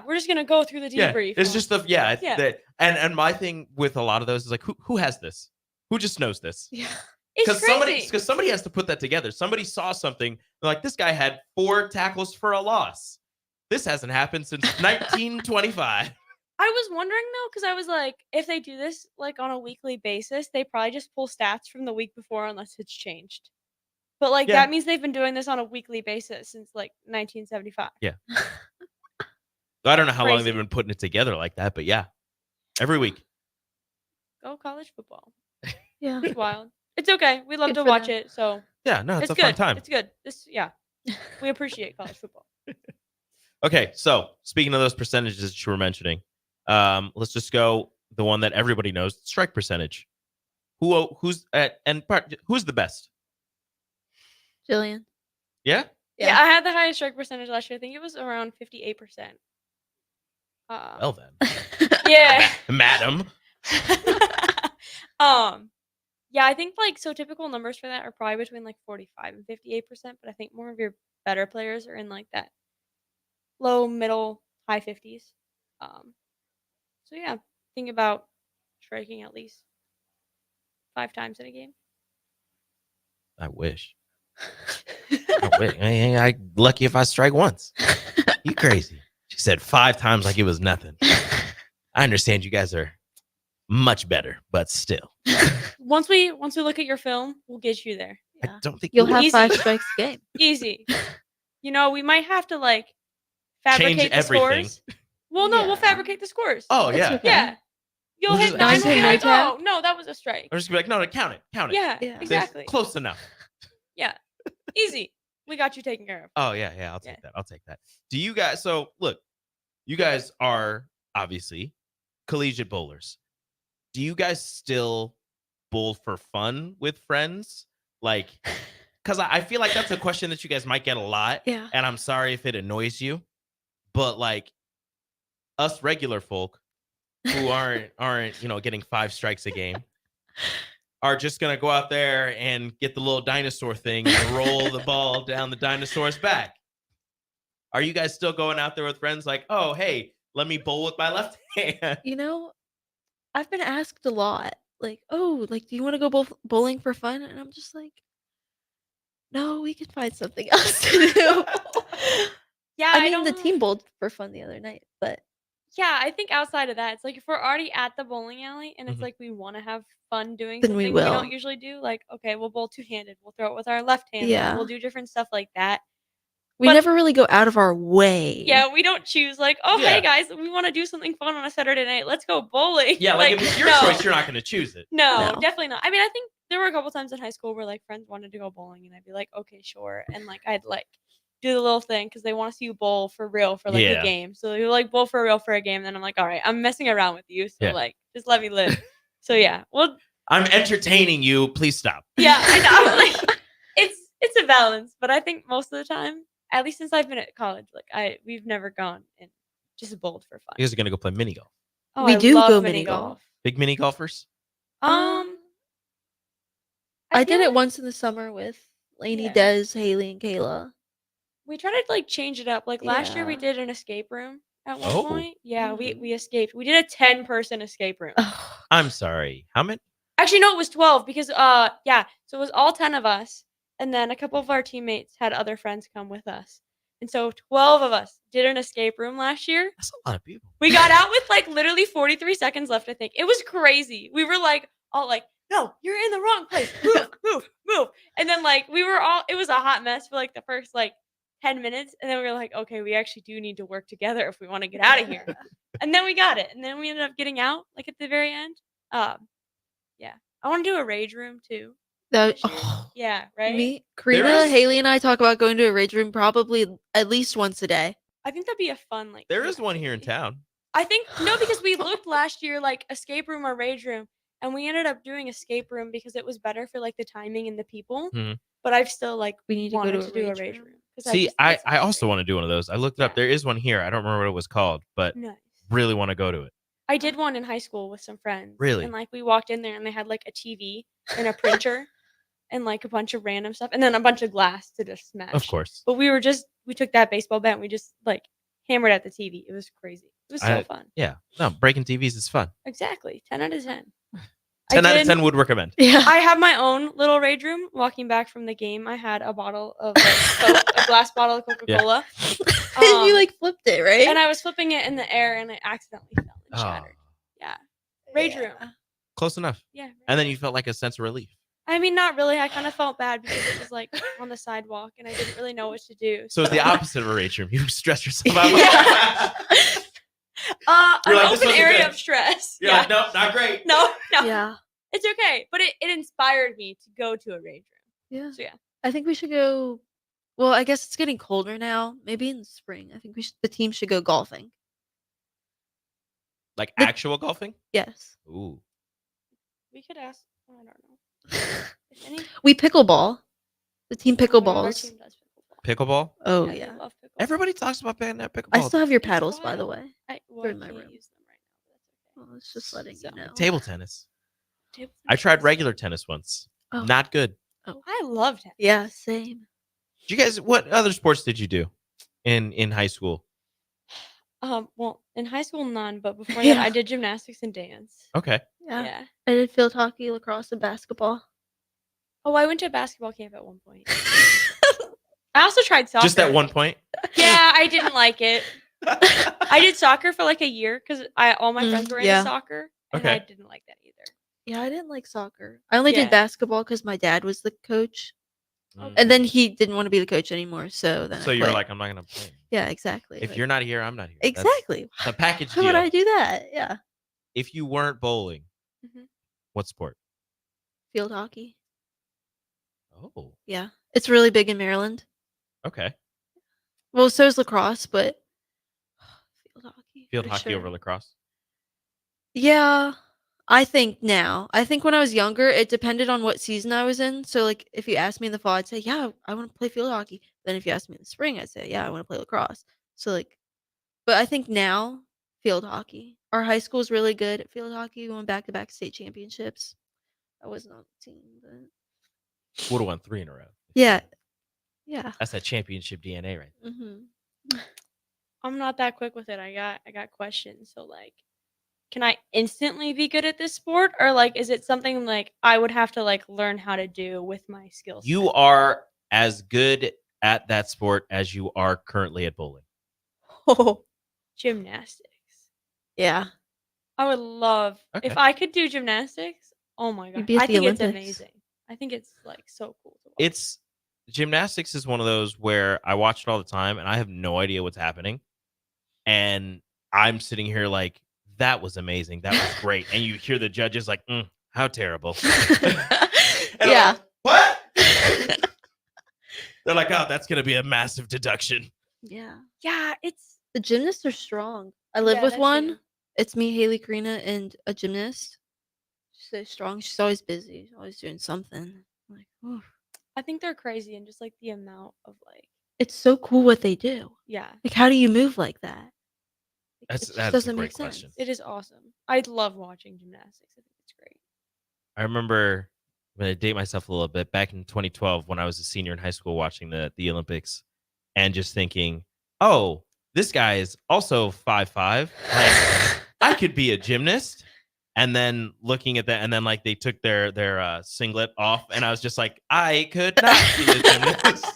we're just gonna go through the Yeah, debrief. it's just Yeah. and my thing with a lot of those is like who has this? Who just knows this? Yeah. It's crazy. Because somebody has to put that together. Somebody saw something they're like this guy had 4 tackles for a loss. This hasn't happened since 1925. I was wondering though, because I was like, if they do this like on a weekly basis, they probably just pull stats from the week before unless it's changed. But like Yeah. that means they've been doing this on a weekly basis since like 1975. Yeah. I don't know how long Crazy. they've been putting it together like that, but yeah, every week. Go college football. Yeah. It's wild. It's okay. We love Good to for watch them. it. So Yeah, no, it's a good. fun time. It's good. We appreciate college football. Okay, so speaking of those percentages that you were mentioning, let's just go the one that everybody knows: strike percentage. Who's the best? Jillian. Yeah. Yeah, I had the highest strike percentage last year. I think it was around 58%. Well then, Yeah. madam. Yeah, I think like so typical numbers for that are probably between like 45 and 58%, but I think more of your better players are in like that low, middle, high 50s. So yeah, think about striking at least 5 times in a game. I wish. I lucky if I strike once. You crazy. She said 5 times like it was nothing. I understand you guys are much better, but still. Once we look at your film, we'll get you there. I don't think You'll have Easy. 5 strikes a game. Easy. We might have to like fabricate Change the everything. scores. Well, no, we'll fabricate the scores. Oh, It's yeah. okay. Yeah. You'll We'll hit just 9, we'll say be no like, tap. oh, no, that was a strike. I'm just gonna be like, no, count it. Yeah, Yeah. exactly. Close enough. Yeah. Easy. We got you taken care of. Oh, yeah, I'll take that. I'll take that. Do you guys, so look, you guys are obviously collegiate bowlers. Do you guys still bowl for fun with friends? Like, because I feel like that's a question that you guys might get a lot. Yeah. And I'm sorry if it annoys you, but like us regular folk who aren't getting 5 strikes a game are just gonna go out there and get the little dinosaur thing and roll the ball down the dinosaur's back. Are you guys still going out there with friends like, oh, hey, let me bowl with my left hand? I've been asked a lot, like, "Oh, like, do you wanna go bowling for fun?" And I'm just like, "No, we could find something else to do." Yeah, I mean, the team bowled for fun the other night, but Yeah, I think outside of that, it's like if we're already at the bowling alley and it's Mhm. like we want to have fun doing Then we something we will. don't usually do, like, okay, we'll bowl two-handed. We'll throw it with our left hand. Yeah. We'll do different stuff like that. we But- never really go out of our way. Yeah, we don't choose like, oh, Yeah. hey guys, we want to do something fun on a Saturday night. Let's go bowling. Yeah, like if it's your no. choice, you're not gonna choose it. No, No. definitely not. I mean, I think there were a couple times in high school where like friends wanted to go bowling, and I'd be like, okay, sure, and like I'd like do the little thing because they want to see you bowl for real for like Yeah. the game. So you like bowl for real for a game, and then I'm like, all right, I'm messing around with you, so Yeah. like just let me live. So yeah, well, I'm entertaining you. Please stop. yeah, I know. Like it's a balance, but I think most of the time, at least since I've been at college, like we've never gone and just bowled for fun. You guys are gonna go play mini golf. Oh, We I do love go mini mini golf. golf. Big mini golfers. I did feel it like once in the summer with Lainey, Yeah. Des, Haley, and Kayla. we try to like change it up. Like last year, we Yeah. did an escape room at one Oh. point. Yeah, we escaped. We did a 10-person escape room. I'm sorry. How many? Actually, no, it was 12 because yeah, so it was all 10 of us, and then a couple of our teammates had other friends come with us, and so 12 of us did an escape room last year. That's a lot of people. We got out with like literally 43 seconds left. I think it was crazy. We were like all like, no, you're in the wrong place. Move. And then like we were all. It was a hot mess for like the first like 10 minutes, and then we were like, okay, we actually do need to work together if we want to get out of here. And then we got it, and then we ended up getting out like at the very end. Yeah, I want to do a rage room too. That, this year. Yeah, right. Me, Karina, Haley, and I talk about going to a rage room probably at least once a day. I think that'd be a fun like. There is one here in town. I think no, because we looked last year like escape room or rage room, and we ended up doing escape room because it was better for like the timing and the people. Mhm. But I've still like We need to go wanted to to a do a rage rage room. room. 'cause See, just think I also want to do one of those. I looked it up. There is one here. I don't remember what it was called, but Nice. really want to go to it. I did one in high school with some friends. Really? And like we walked in there and they had like a TV and a printer and like a bunch of random stuff and then a bunch of glass to just smash. Of course. But we took that baseball bat and we just like hammered at the TV. It was crazy. It was so fun. Yeah. No, breaking TVs is fun. Exactly. 10 out of 10. 10 out of 10 would recommend. Yeah. I have my own little rage room. Walking back from the game, I had a bottle of like, Coke, a glass bottle of Coca-Cola. And you like flipped it, right? And I was flipping it in the air and it accidentally fell and Oh, shattered. Yeah. Rage room. close enough. Yeah. And then you felt like a sense of relief. I mean, not really. I kind of felt bad because it was like on the sidewalk and I didn't really know what to do. So it's the opposite of a rage room. You stress yourself out. An You're like, "This open wasn't area good." of stress. You're like, nope, not great. No. Yeah. It's okay. But it inspired me to go to a rage room. Yeah. So yeah. I think we should go. Well, I guess it's getting colder now. Maybe in the spring. I think the team should go golfing. Like actual golfing? Yes. Ooh. We could ask. I don't know. If any, We pickleball. The team our pickleballs. team does Pickleball? Oh they yeah. love pickleball. Everybody talks about pickleball. I still have your It's paddles, by the wild. way. Well, They're I in my can't room. use them right now. Well, it's just letting you know. Table tennis. Table I tried tennis. regular tennis once. Oh. Not good. I love tennis. Yeah, same. Did you guys? What other sports did you do in high school? Well, in high school, none, but before that, I did gymnastics and dance. Okay. Yeah. Yeah. I did field hockey, lacrosse, and basketball. Oh, I went to a basketball camp at one point. I also tried soccer. Just at one point? Yeah, I didn't like it. I did soccer for like a year because all my friends were into yeah. soccer, and Okay. I didn't like that either. Yeah, I didn't like soccer. I only Yeah. did basketball because my dad was the coach. Mm. And then he didn't want to be the coach anymore, so then So I you were quit. like, I'm not gonna play. Yeah, exactly. If like- you're not here, I'm not here. That's Exactly. the package Why would deal. I do that? Yeah. If you weren't bowling, Mhm. what sport? Field hockey. Oh, Yeah. It's really big in Maryland. okay. Well, so is lacrosse, but field hockey. Field for hockey sure. over lacrosse. Yeah. I think now. I think when I was younger, it depended on what season I was in. So, like, if you asked me in the fall, I'd say, yeah, I want to play field hockey. Then if you asked me in the spring, I'd say, yeah, I want to play lacrosse. So, like, but I think now, field hockey. Our high school is really good at field hockey. We won back-to-back state championships. I wasn't on the team, but Would have won 3 in a row. yeah. Yeah. That's that championship DNA right there. Mm-hmm. I'm not that quick with it. I got questions. So like, can I instantly be good at this sport, or like, is it something like I would have to like learn how to do with my skills? You are as good at that sport as you are currently at bowling. Oh. Gymnastics. Yeah. I would love Okay. if I could do gymnastics. Oh my god, be at I the think it's Olympics. amazing. I think it's like so cool to watch. It's gymnastics is one of those where I watch it all the time and I have no idea what's happening. And I'm sitting here like, that was amazing. That was great. And you hear the judges like, how terrible. And Yeah. I'm like, what? They're like, oh, that's going to be a massive deduction. Yeah. Yeah, it's The gymnasts are strong. I live Yeah, with that one. too. It's me, Haley Karina, and a gymnast. She's so strong. She's always busy. She's always doing something. I'm like, oof. I think they're crazy and just like the amount of like It's so cool what they do. yeah, Like, how do you move like that? That's It just a doesn't great make sense. question. it is awesome. I love watching gymnastics. I think it's great. I remember, I'm going to date myself a little bit, back in 2012 when I was a senior in high school watching the Olympics and just thinking, oh, this guy is also 5'5". Like, I could be a gymnast. And then looking at that, and then like they took their singlet off, and I was just like, I could not be a gymnast.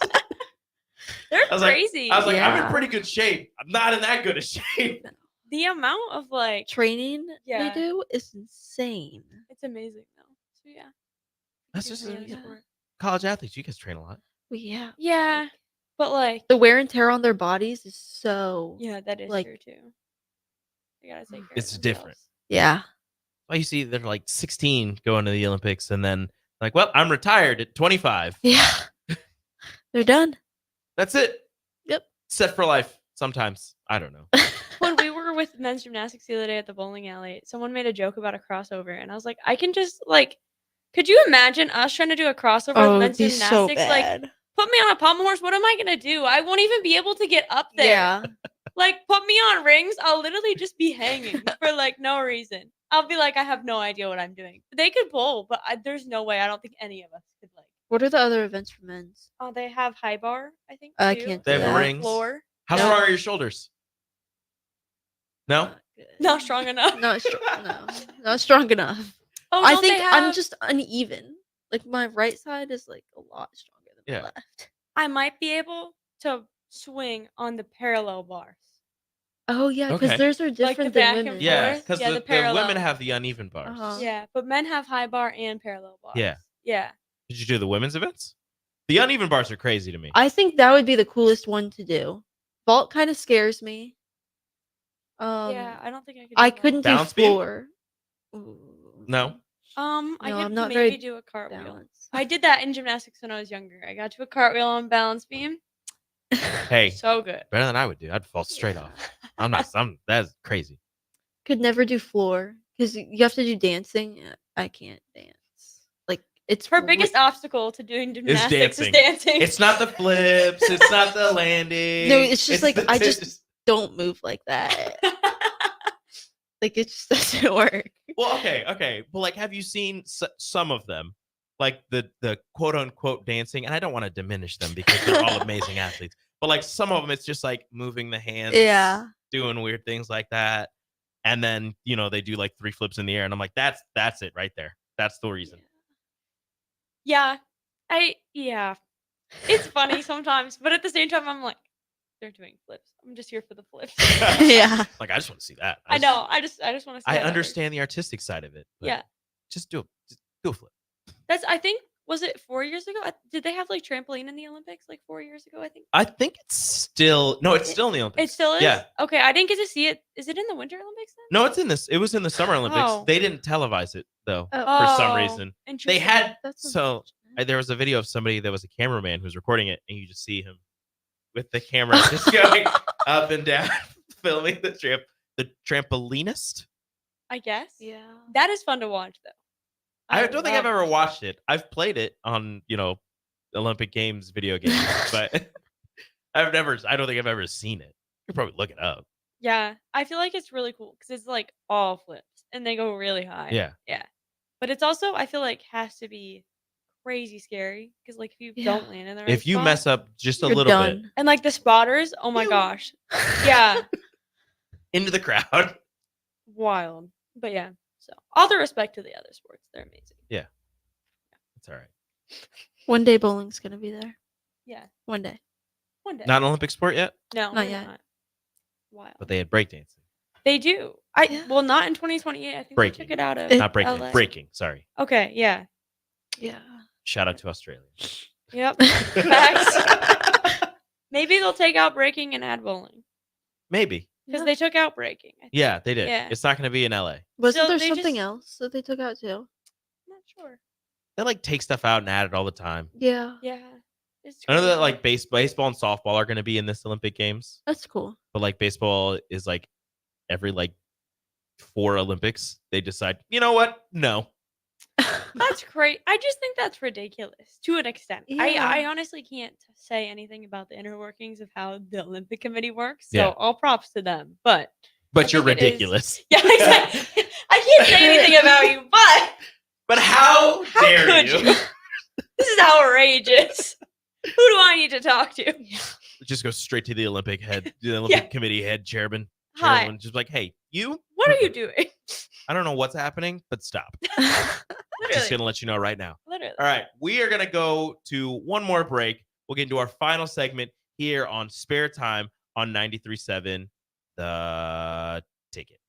They're I was crazy. Like, I'm in Yeah. pretty good shape. I'm not in that good a shape. The amount of like Training Yeah. they do is insane. it's amazing though. So yeah. That's It's just a really yeah. sport. college athletes. You guys train a lot. But yeah. Yeah. But like The wear and tear on their bodies is so yeah, that is like true too. They gotta take care It's of different. themselves. yeah. Well, you see, they're like 16 going to the Olympics, and then like, well, I'm retired at 25. Yeah. They're done. That's it. Yep. Set for life. Sometimes I don't know. When we were with men's gymnastics the other day at the bowling alley, someone made a joke about a crossover, and I was like, I can just like, could you imagine us trying to do a crossover Oh, with it'd men's be so gymnastics? Like, bad. put me on a pommel horse. What am I gonna do? I won't even be able to get up there. Yeah. Like, put me on rings. I'll literally just be hanging for like no reason. I'll be like, I have no idea what I'm doing. They could bowl, but there's no way. I don't think any of us could like. What are the other events for men's? They have high bar, I think. I too. can't They do have that. rings. Floor. How No. strong are your shoulders? No. Not good. Not strong enough. Not strong. No. Not strong enough. Oh, I don't they think I'm have- just uneven. Like my right side is like a lot stronger than Yeah. my left. I might be able to swing on the parallel bars. Oh yeah, because Okay. theirs are Like the different back than and women. Yeah, forth? because Yeah, the the parallel. women have the uneven bars. Uh-huh. Yeah, but men have high bar and parallel bars. Yeah. Yeah. Did you do the women's events? The uneven bars are crazy to me. I think that would be the coolest one to do. Vault kind of scares me. Yeah, I don't think I could. I do that. couldn't do Balance beam? floor. Ooh. No. I No, could I'm not maybe very do a cartwheel. balanced. I did that in gymnastics when I was younger. I got to a cartwheel on balance beam. Hey, So good. better than I would do. I'd fall straight off. I'm not. That's crazy. Could never do floor because you have to do dancing. I can't dance. Like it's Her biggest obstacle to doing It's gymnastics is dancing. dancing. It's not the flips. It's not the landing. No, it's just like the- I just don't move like that. Like it just doesn't work. Well, okay. Well, like, have you seen some of them, like the quote unquote dancing? And I don't want to diminish them because they're all amazing athletes. But like some of them, it's just like moving the hands, Yeah. doing weird things like that. And then, they do like 3 flips in the air. And I'm like, that's it right there. That's the reason. Yeah. It's funny sometimes, but at the same time, I'm like, they're doing flips. I'm just here for the flips. Yeah. Like, I just want to see that. I know. I just want to see I that. understand the artistic side of it. But Yeah. Just do a flip. I think, was it 4 years ago? Did they have like trampoline in the Olympics like 4 years ago? I think. I think it's still still in the Olympics. It still is? Yeah. Okay. I didn't get to see it. Is it in the Winter Olympics then? No, it was in the Summer Olympics. Oh. They didn't televise it though, for some Oh, reason. They interesting. had That's there was a video of somebody that was a cameraman who was recording it, and you just see him with the camera just going up and down, filming the trampolinist. I guess. Yeah. That is fun to watch though. I don't think I've ever watched it. I've played it on, Olympic Games video games, but I don't think I've ever seen it. You could probably look it up. Yeah. I feel like it's really cool because it's like all flips and they go really high. Yeah. Yeah. But it's also, I feel like, has to be crazy scary because like if you don't land in the right If you spot, mess up just a You're little done. bit and like the spotters, oh my gosh. Yeah. into the crowd. Wild. But yeah. So all the respect to the other sports. They're amazing. Yeah. It's all right. One day bowling's gonna be there. Yeah. One day. One day. Not an Olympic sport yet, No, Not they're yet. not. Wild. but they had breakdancing. They do. Well, not in 2028. I think Breaking. they took it out of Not breaking. LA. Breaking. Sorry. Okay, yeah. Yeah. Shout out to Australia. Yep. Facts. Maybe they'll take out breaking and add bowling. Maybe. Because they took out breaking. I think. Yeah, they did. Yeah. It's not going to be in LA. Wasn't So there they something just- else that they took out too? I'm not sure. They like take stuff out and add it all the time. Yeah. Yeah. It's I know that crazy. like baseball and softball are going to be in this Olympic Games, That's cool. but like baseball is like every like 4 Olympics they decide, you know what? No. That's great. I just think that's ridiculous to an extent. Yeah. I honestly can't say anything about the inner workings of how the Olympic Committee works. So Yeah. all props to them. But But you're think it is- ridiculous. yeah, exactly. I can't say anything about you, But how dare could you? this is outrageous. Who do I need to talk to? Just go straight to the Olympic Committee head chairman. Hi. Chairwoman, just like, hey, you? What are you doing? I don't know what's happening, but stop. Just gonna let you know right now. Literally. All right, we are gonna go to one more break. We'll get into our final segment here on Spare Time on 93.7 The Ticket.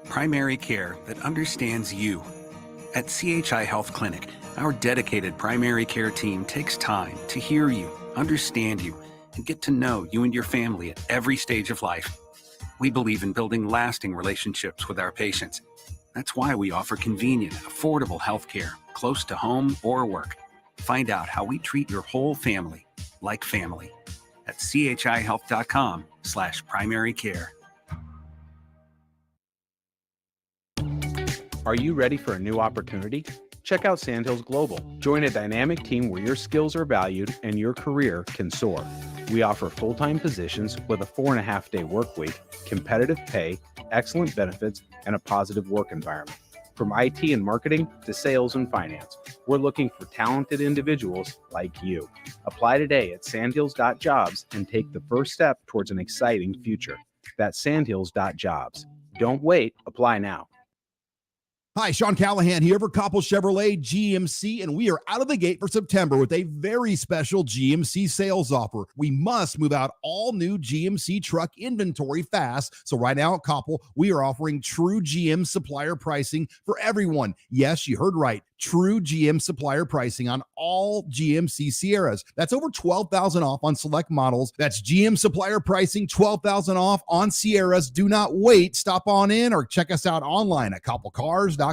Primary care that understands you. At CHI Health Clinic, our dedicated primary care team takes time to hear you, understand you, and get to know you and your family at every stage of life. We believe in building lasting relationships with our patients. That's why we offer convenient, affordable health care close to home or work. Find out how we treat your whole family like family at chihealth.com/primary care. Are you ready for a new opportunity? Check out Sandhills Global. Join a dynamic team where your skills are valued and your career can soar. We offer full-time positions with a 4.5-day work week, competitive pay, excellent benefits, and a positive work environment. From IT and marketing to sales and finance, we're looking for talented individuals like you. Apply today at sandhills.jobs and take the first step towards an exciting future. That's sandhills.jobs. Don't wait, apply now. Hi, Sean Callahan here for Koppel Chevrolet GMC, and we are out of the gate for September with a very special GMC sales offer. We must move out all new GMC truck inventory fast. So right now at Koppel, we are offering true GM supplier pricing for everyone. Yes, you heard right. True GM supplier pricing on all GMC Sierras. That's over $12,000 off on select models. That's GM supplier pricing, $12,000 off on Sierras. Do not wait. Stop on in or check us out online at koppelcars.com.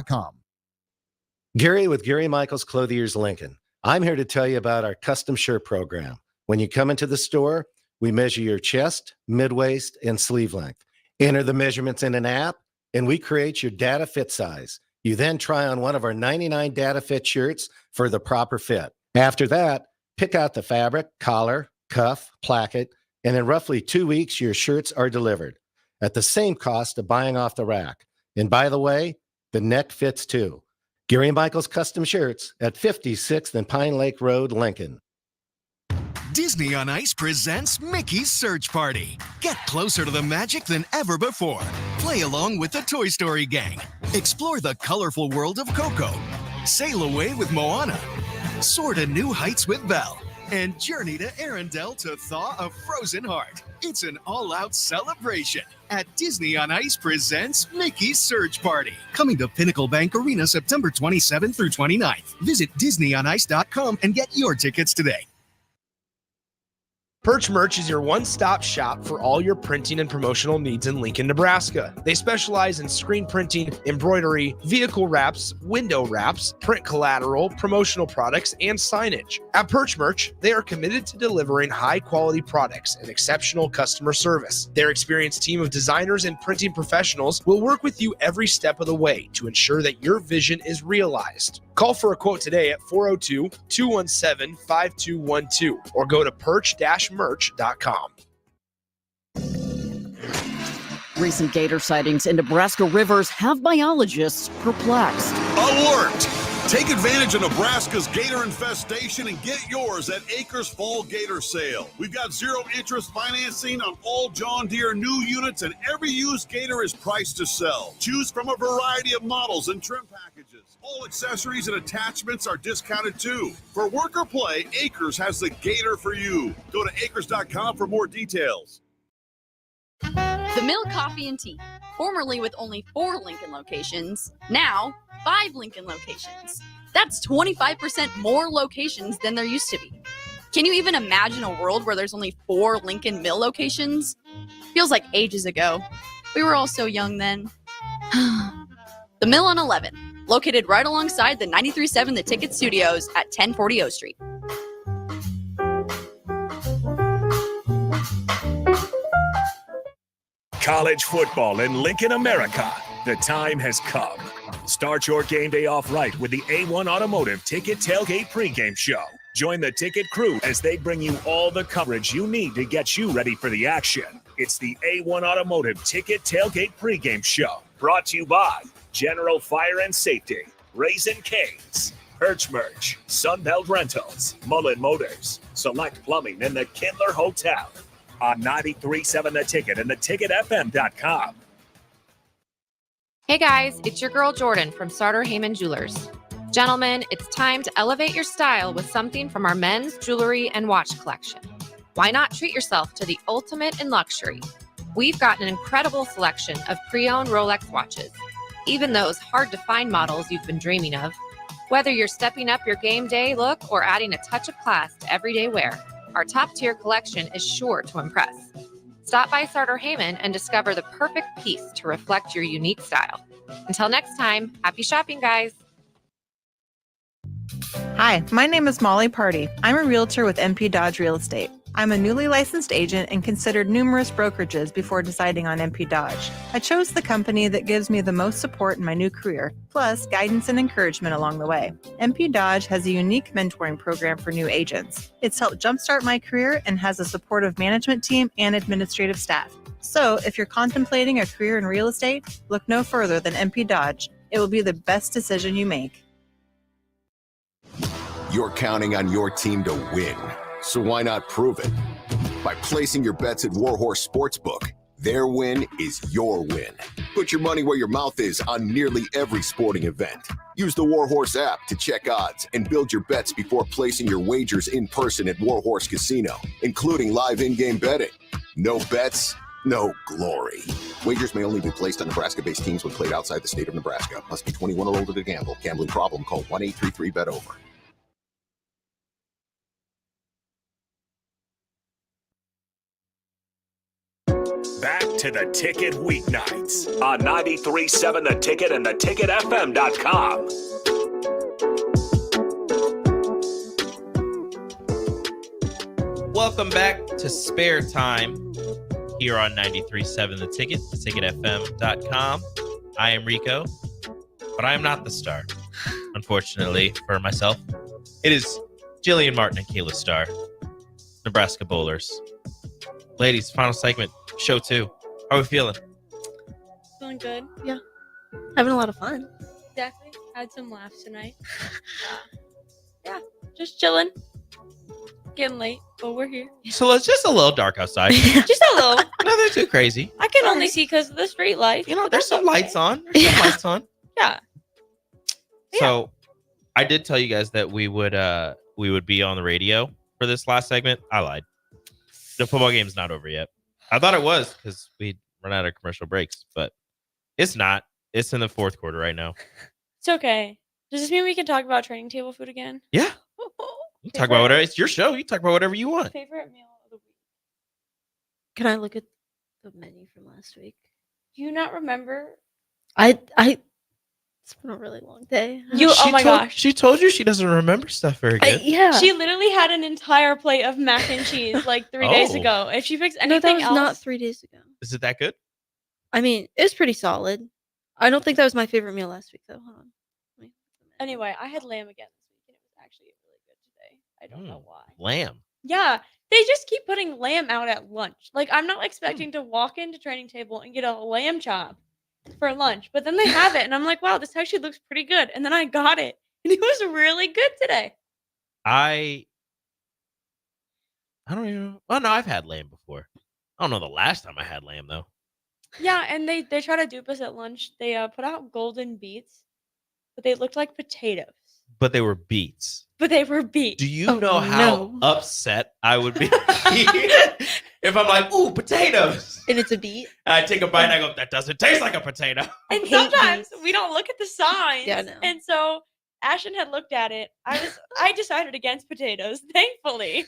Gary with Gary Michaels Clothiers Lincoln. I'm here to tell you about our custom shirt program. When you come into the store, we measure your chest, mid-waist, and sleeve length. Enter the measurements in an app, and we create your data fit size. You then try on one of our 99 data fit shirts for the proper fit. After that, pick out the fabric, collar, cuff, placket, and in roughly 2 weeks, your shirts are delivered at the same cost of buying off the rack. And by the way, the neck fits too. Gary Michaels Custom Shirts at 56th and Pine Lake Road, Lincoln. Disney on Ice presents Mickey's Search Party. Get closer to the magic than ever before. Play along with the Toy Story gang. Explore the colorful world of Coco. Sail away with Moana. Soar to new heights with Belle. And journey to Arendelle to thaw a frozen heart. It's an all-out celebration at Disney on Ice presents Mickey's Surge Party. Coming to Pinnacle Bank Arena September 27th through 29th. Visit DisneyOnIce.com and get your tickets today. Perch Merch is your one-stop shop for all your printing and promotional needs in Lincoln, Nebraska. They specialize in screen printing, embroidery, vehicle wraps, window wraps, print collateral, promotional products, and signage. At Perch Merch, they are committed to delivering high-quality products and exceptional customer service. Their experienced team of designers and printing professionals will work with you every step of the way to ensure that your vision is realized. Call for a quote today at 402-217-5212 or go to perch-merch.com. Recent gator sightings in Nebraska rivers have biologists perplexed. Alert! Take advantage of Nebraska's gator infestation and get yours at Acres Fall Gator Sale. We've got zero interest financing on all John Deere new units, and every used gator is priced to sell. Choose from a variety of models and trim packages. All accessories and attachments are discounted too. For work or play, Acres has the gator for you. Go to acres.com for more details. The Mill Coffee and Tea, formerly with only 4 Lincoln locations, now 5 Lincoln locations. That's 25% more locations than there used to be. Can you even imagine a world where there's only 4 Lincoln Mill locations? Feels like ages ago. We were all so young then. The Mill on 11, located right alongside the 93.7 The Ticket Studios at 1040 O Street. College football in Lincoln, America. The time has come. Start your game day off right with the A1 Automotive Ticket Tailgate pregame show. Join the ticket crew as they bring you all the coverage you need to get you ready for the action. It's the A1 Automotive Ticket Tailgate pregame show. Brought to you by General Fire and Safety, Raisin Canes, Perch Merch, Sunbelt Rentals, Mullen Motors, Select Plumbing, and the Kindler Hotel. On 93.7 The Ticket and theticketfm.com. Hey guys, it's your girl Jordan from Sartor Heyman Jewelers. Gentlemen, it's time to elevate your style with something from our men's jewelry and watch collection. Why not treat yourself to the ultimate in luxury? We've got an incredible selection of pre-owned Rolex watches, even those hard-to-find models you've been dreaming of. Whether you're stepping up your game day look or adding a touch of class to everyday wear, our top-tier collection is sure to impress. Stop by Sartor Heyman and discover the perfect piece to reflect your unique style. Until next time, happy shopping, guys. Hi, my name is Molly Party. I'm a realtor with MP Dodge Real Estate. I'm a newly licensed agent and considered numerous brokerages before deciding on MP Dodge. I chose the company that gives me the most support in my new career, plus guidance and encouragement along the way. MP Dodge has a unique mentoring program for new agents. It's helped jumpstart my career and has a supportive management team and administrative staff. So if you're contemplating a career in real estate, look no further than MP Dodge. It will be the best decision you make. You're counting on your team to win. So why not prove it? By placing your bets at Warhorse Sportsbook. Their win is your win. Put your money where your mouth is on nearly every sporting event. Use the Warhorse app to check odds and build your bets before placing your wagers in person at Warhorse Casino, including live in-game betting. No bets, no glory. Wagers may only be placed on Nebraska-based teams when played outside the state of Nebraska. Must be 21 or older to gamble. Gambling problem? Call 1-833-BET-OVER. Back to the Ticket weeknights on 93.7 The Ticket and theticketfm.com. Welcome back to Spare Time here on 93.7 The Ticket, theticketfm.com. I am Rico, but I am not the star, unfortunately for myself. It is Jillian Martin and Kayla Starr, Nebraska Bowlers. Ladies, final segment, show 2. How are we feeling? Feeling good. Yeah. Having a lot of fun. Exactly. Had some laughs tonight. Yeah, just chilling. Getting late, but we're here. So it's just a little dark outside. Just a little. Nothing too crazy. I can only see because of the street light. You know, there's some lights on. There's some lights on. Yeah. So I did tell you guys that we would be on the radio for this last segment. I lied. The football game's not over yet. I thought it was because we run out of commercial breaks, but it's not. It's in the fourth quarter right now. It's okay. Does this mean we can talk about training table food again? Yeah. You can talk about whatever. It's your show. You talk about whatever you want. Favorite meal of the week? Can I look at the menu from last week? Do you not remember? It's been a really long day. Oh my gosh. She told you she doesn't remember stuff very good. Yeah. She literally had an entire plate of mac and cheese like 3 days Oh. ago. If she picks No, anything that was else, not 3 days ago. Is it that good? I mean, it was pretty solid. I don't think that was my favorite meal last week, though. Hold on. Anyway, I had lamb again this week, and it was actually really good today. I don't know why. Lamb. Yeah, they just keep putting lamb out at lunch. Like, I'm not expecting to walk into training table and get a lamb chop for lunch, but then they have it, and I'm like, wow, this actually looks pretty good. And then I got it, and it was really good today. I don't even. Well, no, I've had lamb before. I don't know the last time I had lamb though. Yeah, and they try to dupe us at lunch. They put out golden beets, but they looked like potatoes. But they were beets. But they were beets. Do you know how upset I would be if I'm like, ooh, potatoes? And it's a beet. I take a bite and I go, that doesn't taste like a potato. And sometimes we don't look at the signs. Yeah, I know. And so Ashton had looked at it. I decided against potatoes, thankfully.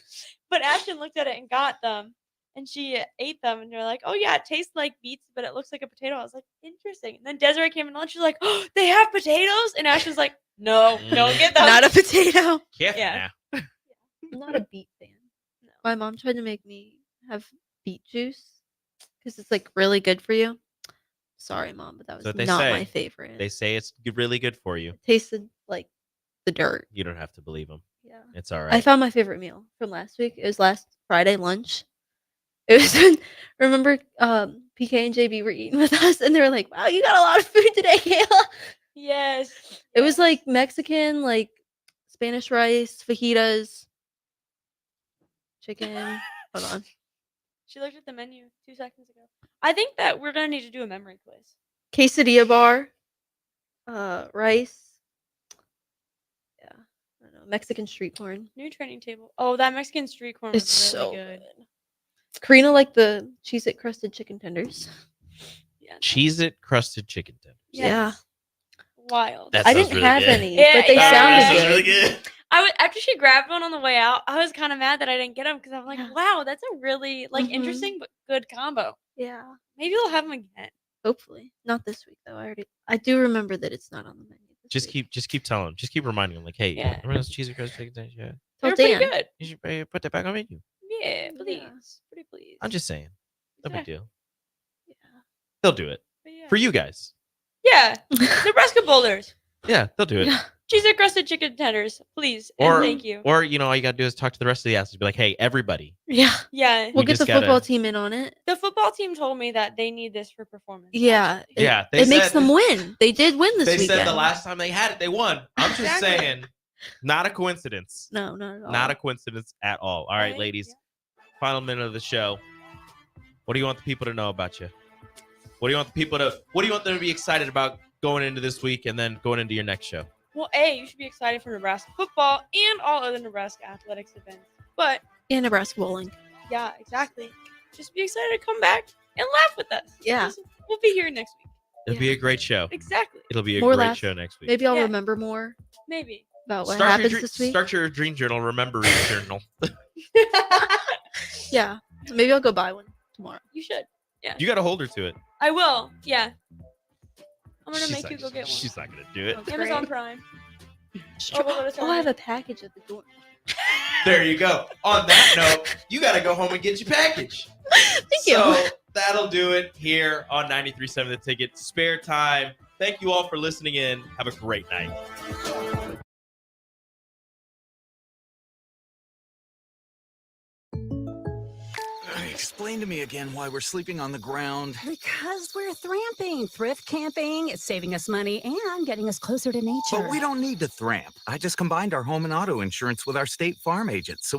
But Ashton looked at it and got them. And she ate them, and they're like, "Oh yeah, it tastes like beets, but it looks like a potato." I was like, "Interesting." And then Desiree came in and she's like, "Oh, they have potatoes?" And Ashton's like, "No, don't get them." Not a potato. Yeah. I'm not a beet fan. No. My mom tried to make me have beet juice because it's like really good for you. Sorry, Mom, but that was That's what they not say. my favorite. They say it's really good for you. It tasted like the dirt. You don't have to believe them. Yeah. It's all right. I found my favorite meal from last week. It was last Friday lunch. It was remember PK and JB were eating with us and they were like, "Wow, you got a lot of food today, Kayla." Yes. It was like Mexican, like Spanish rice, fajitas, chicken. Hold on. She looked at the menu 2 seconds ago. I think that we're gonna need to do a memory quiz. Quesadilla bar, rice. Yeah, I don't know. Mexican street corn. New training table. Oh, that Mexican street corn was It's really so good. Karina liked the Cheez-It crusted chicken tenders. Cheez-It crusted chicken tenders. Yeah. Wild. That I sounds didn't really have good. any, but they That sounded sounds good. really good. After she grabbed one on the way out, I was kind of mad that I didn't get them because I'm like, wow, that's a really interesting but good combo. Yeah. Maybe we'll have them again. Hopefully. Not this week though. I do remember that it's not on the menu. Just keep telling them. Just keep reminding them. Like, hey, Yeah. remember those cheesy crusted chicken tenders? Yeah. They're Tell pretty Dan. good. You should put that back on menu. Yeah, please. Pretty please. I'm just saying. No big Yeah. deal. They'll do it. For you guys. Yeah. Nebraska boulders. Yeah, they'll do it. Cheese crusted chicken tenders, please. And Or thank you. Or all you gotta do is talk to the rest of the athletes. Be like, hey, everybody. Yeah. Yeah. We'll We get the just gotta- football team in on it. The football team told me that they need this for performance. Yeah. Yeah, It makes them win. They did win this They weekend. said the last time they had it, they won. I'm just Exactly. saying, not a coincidence. No, not at all. Not a coincidence at all. All right, ladies. Final minute of the show. What do you want the people to know about you? What do you want them to be excited about going into this week and then going into your next show? Well, you should be excited for Nebraska football and all other Nebraska athletics events. But And Nebraska bowling. yeah, exactly. Just be excited to come back and laugh with us. Yeah. 'Cause we'll be here next week. It'll be a great show. Exactly. It'll be a More great laughs. show next week. Maybe I'll Yeah. remember more Maybe. about what Start happens your, this week. Start your dream journal, remembering journal. Yeah. Maybe I'll go buy one tomorrow. You should. Yeah. You got to hold her to it. I will. Yeah. I'm gonna She's make not you go gonna- get one. She's not going to do it. Amazon Prime. Oh, I have a package at the door. There you go. On that note, you got to go home and get your package. Thank you. So that'll do it here on 93.7 The Ticket. Spare time. Thank you all for listening in. Have a great night. Explain to me again why we're sleeping on the ground. Because we're thramping, thrift camping. It's saving us money and getting us closer to nature. But we don't need to thramp. I just combined our home and auto insurance with our State Farm agent, so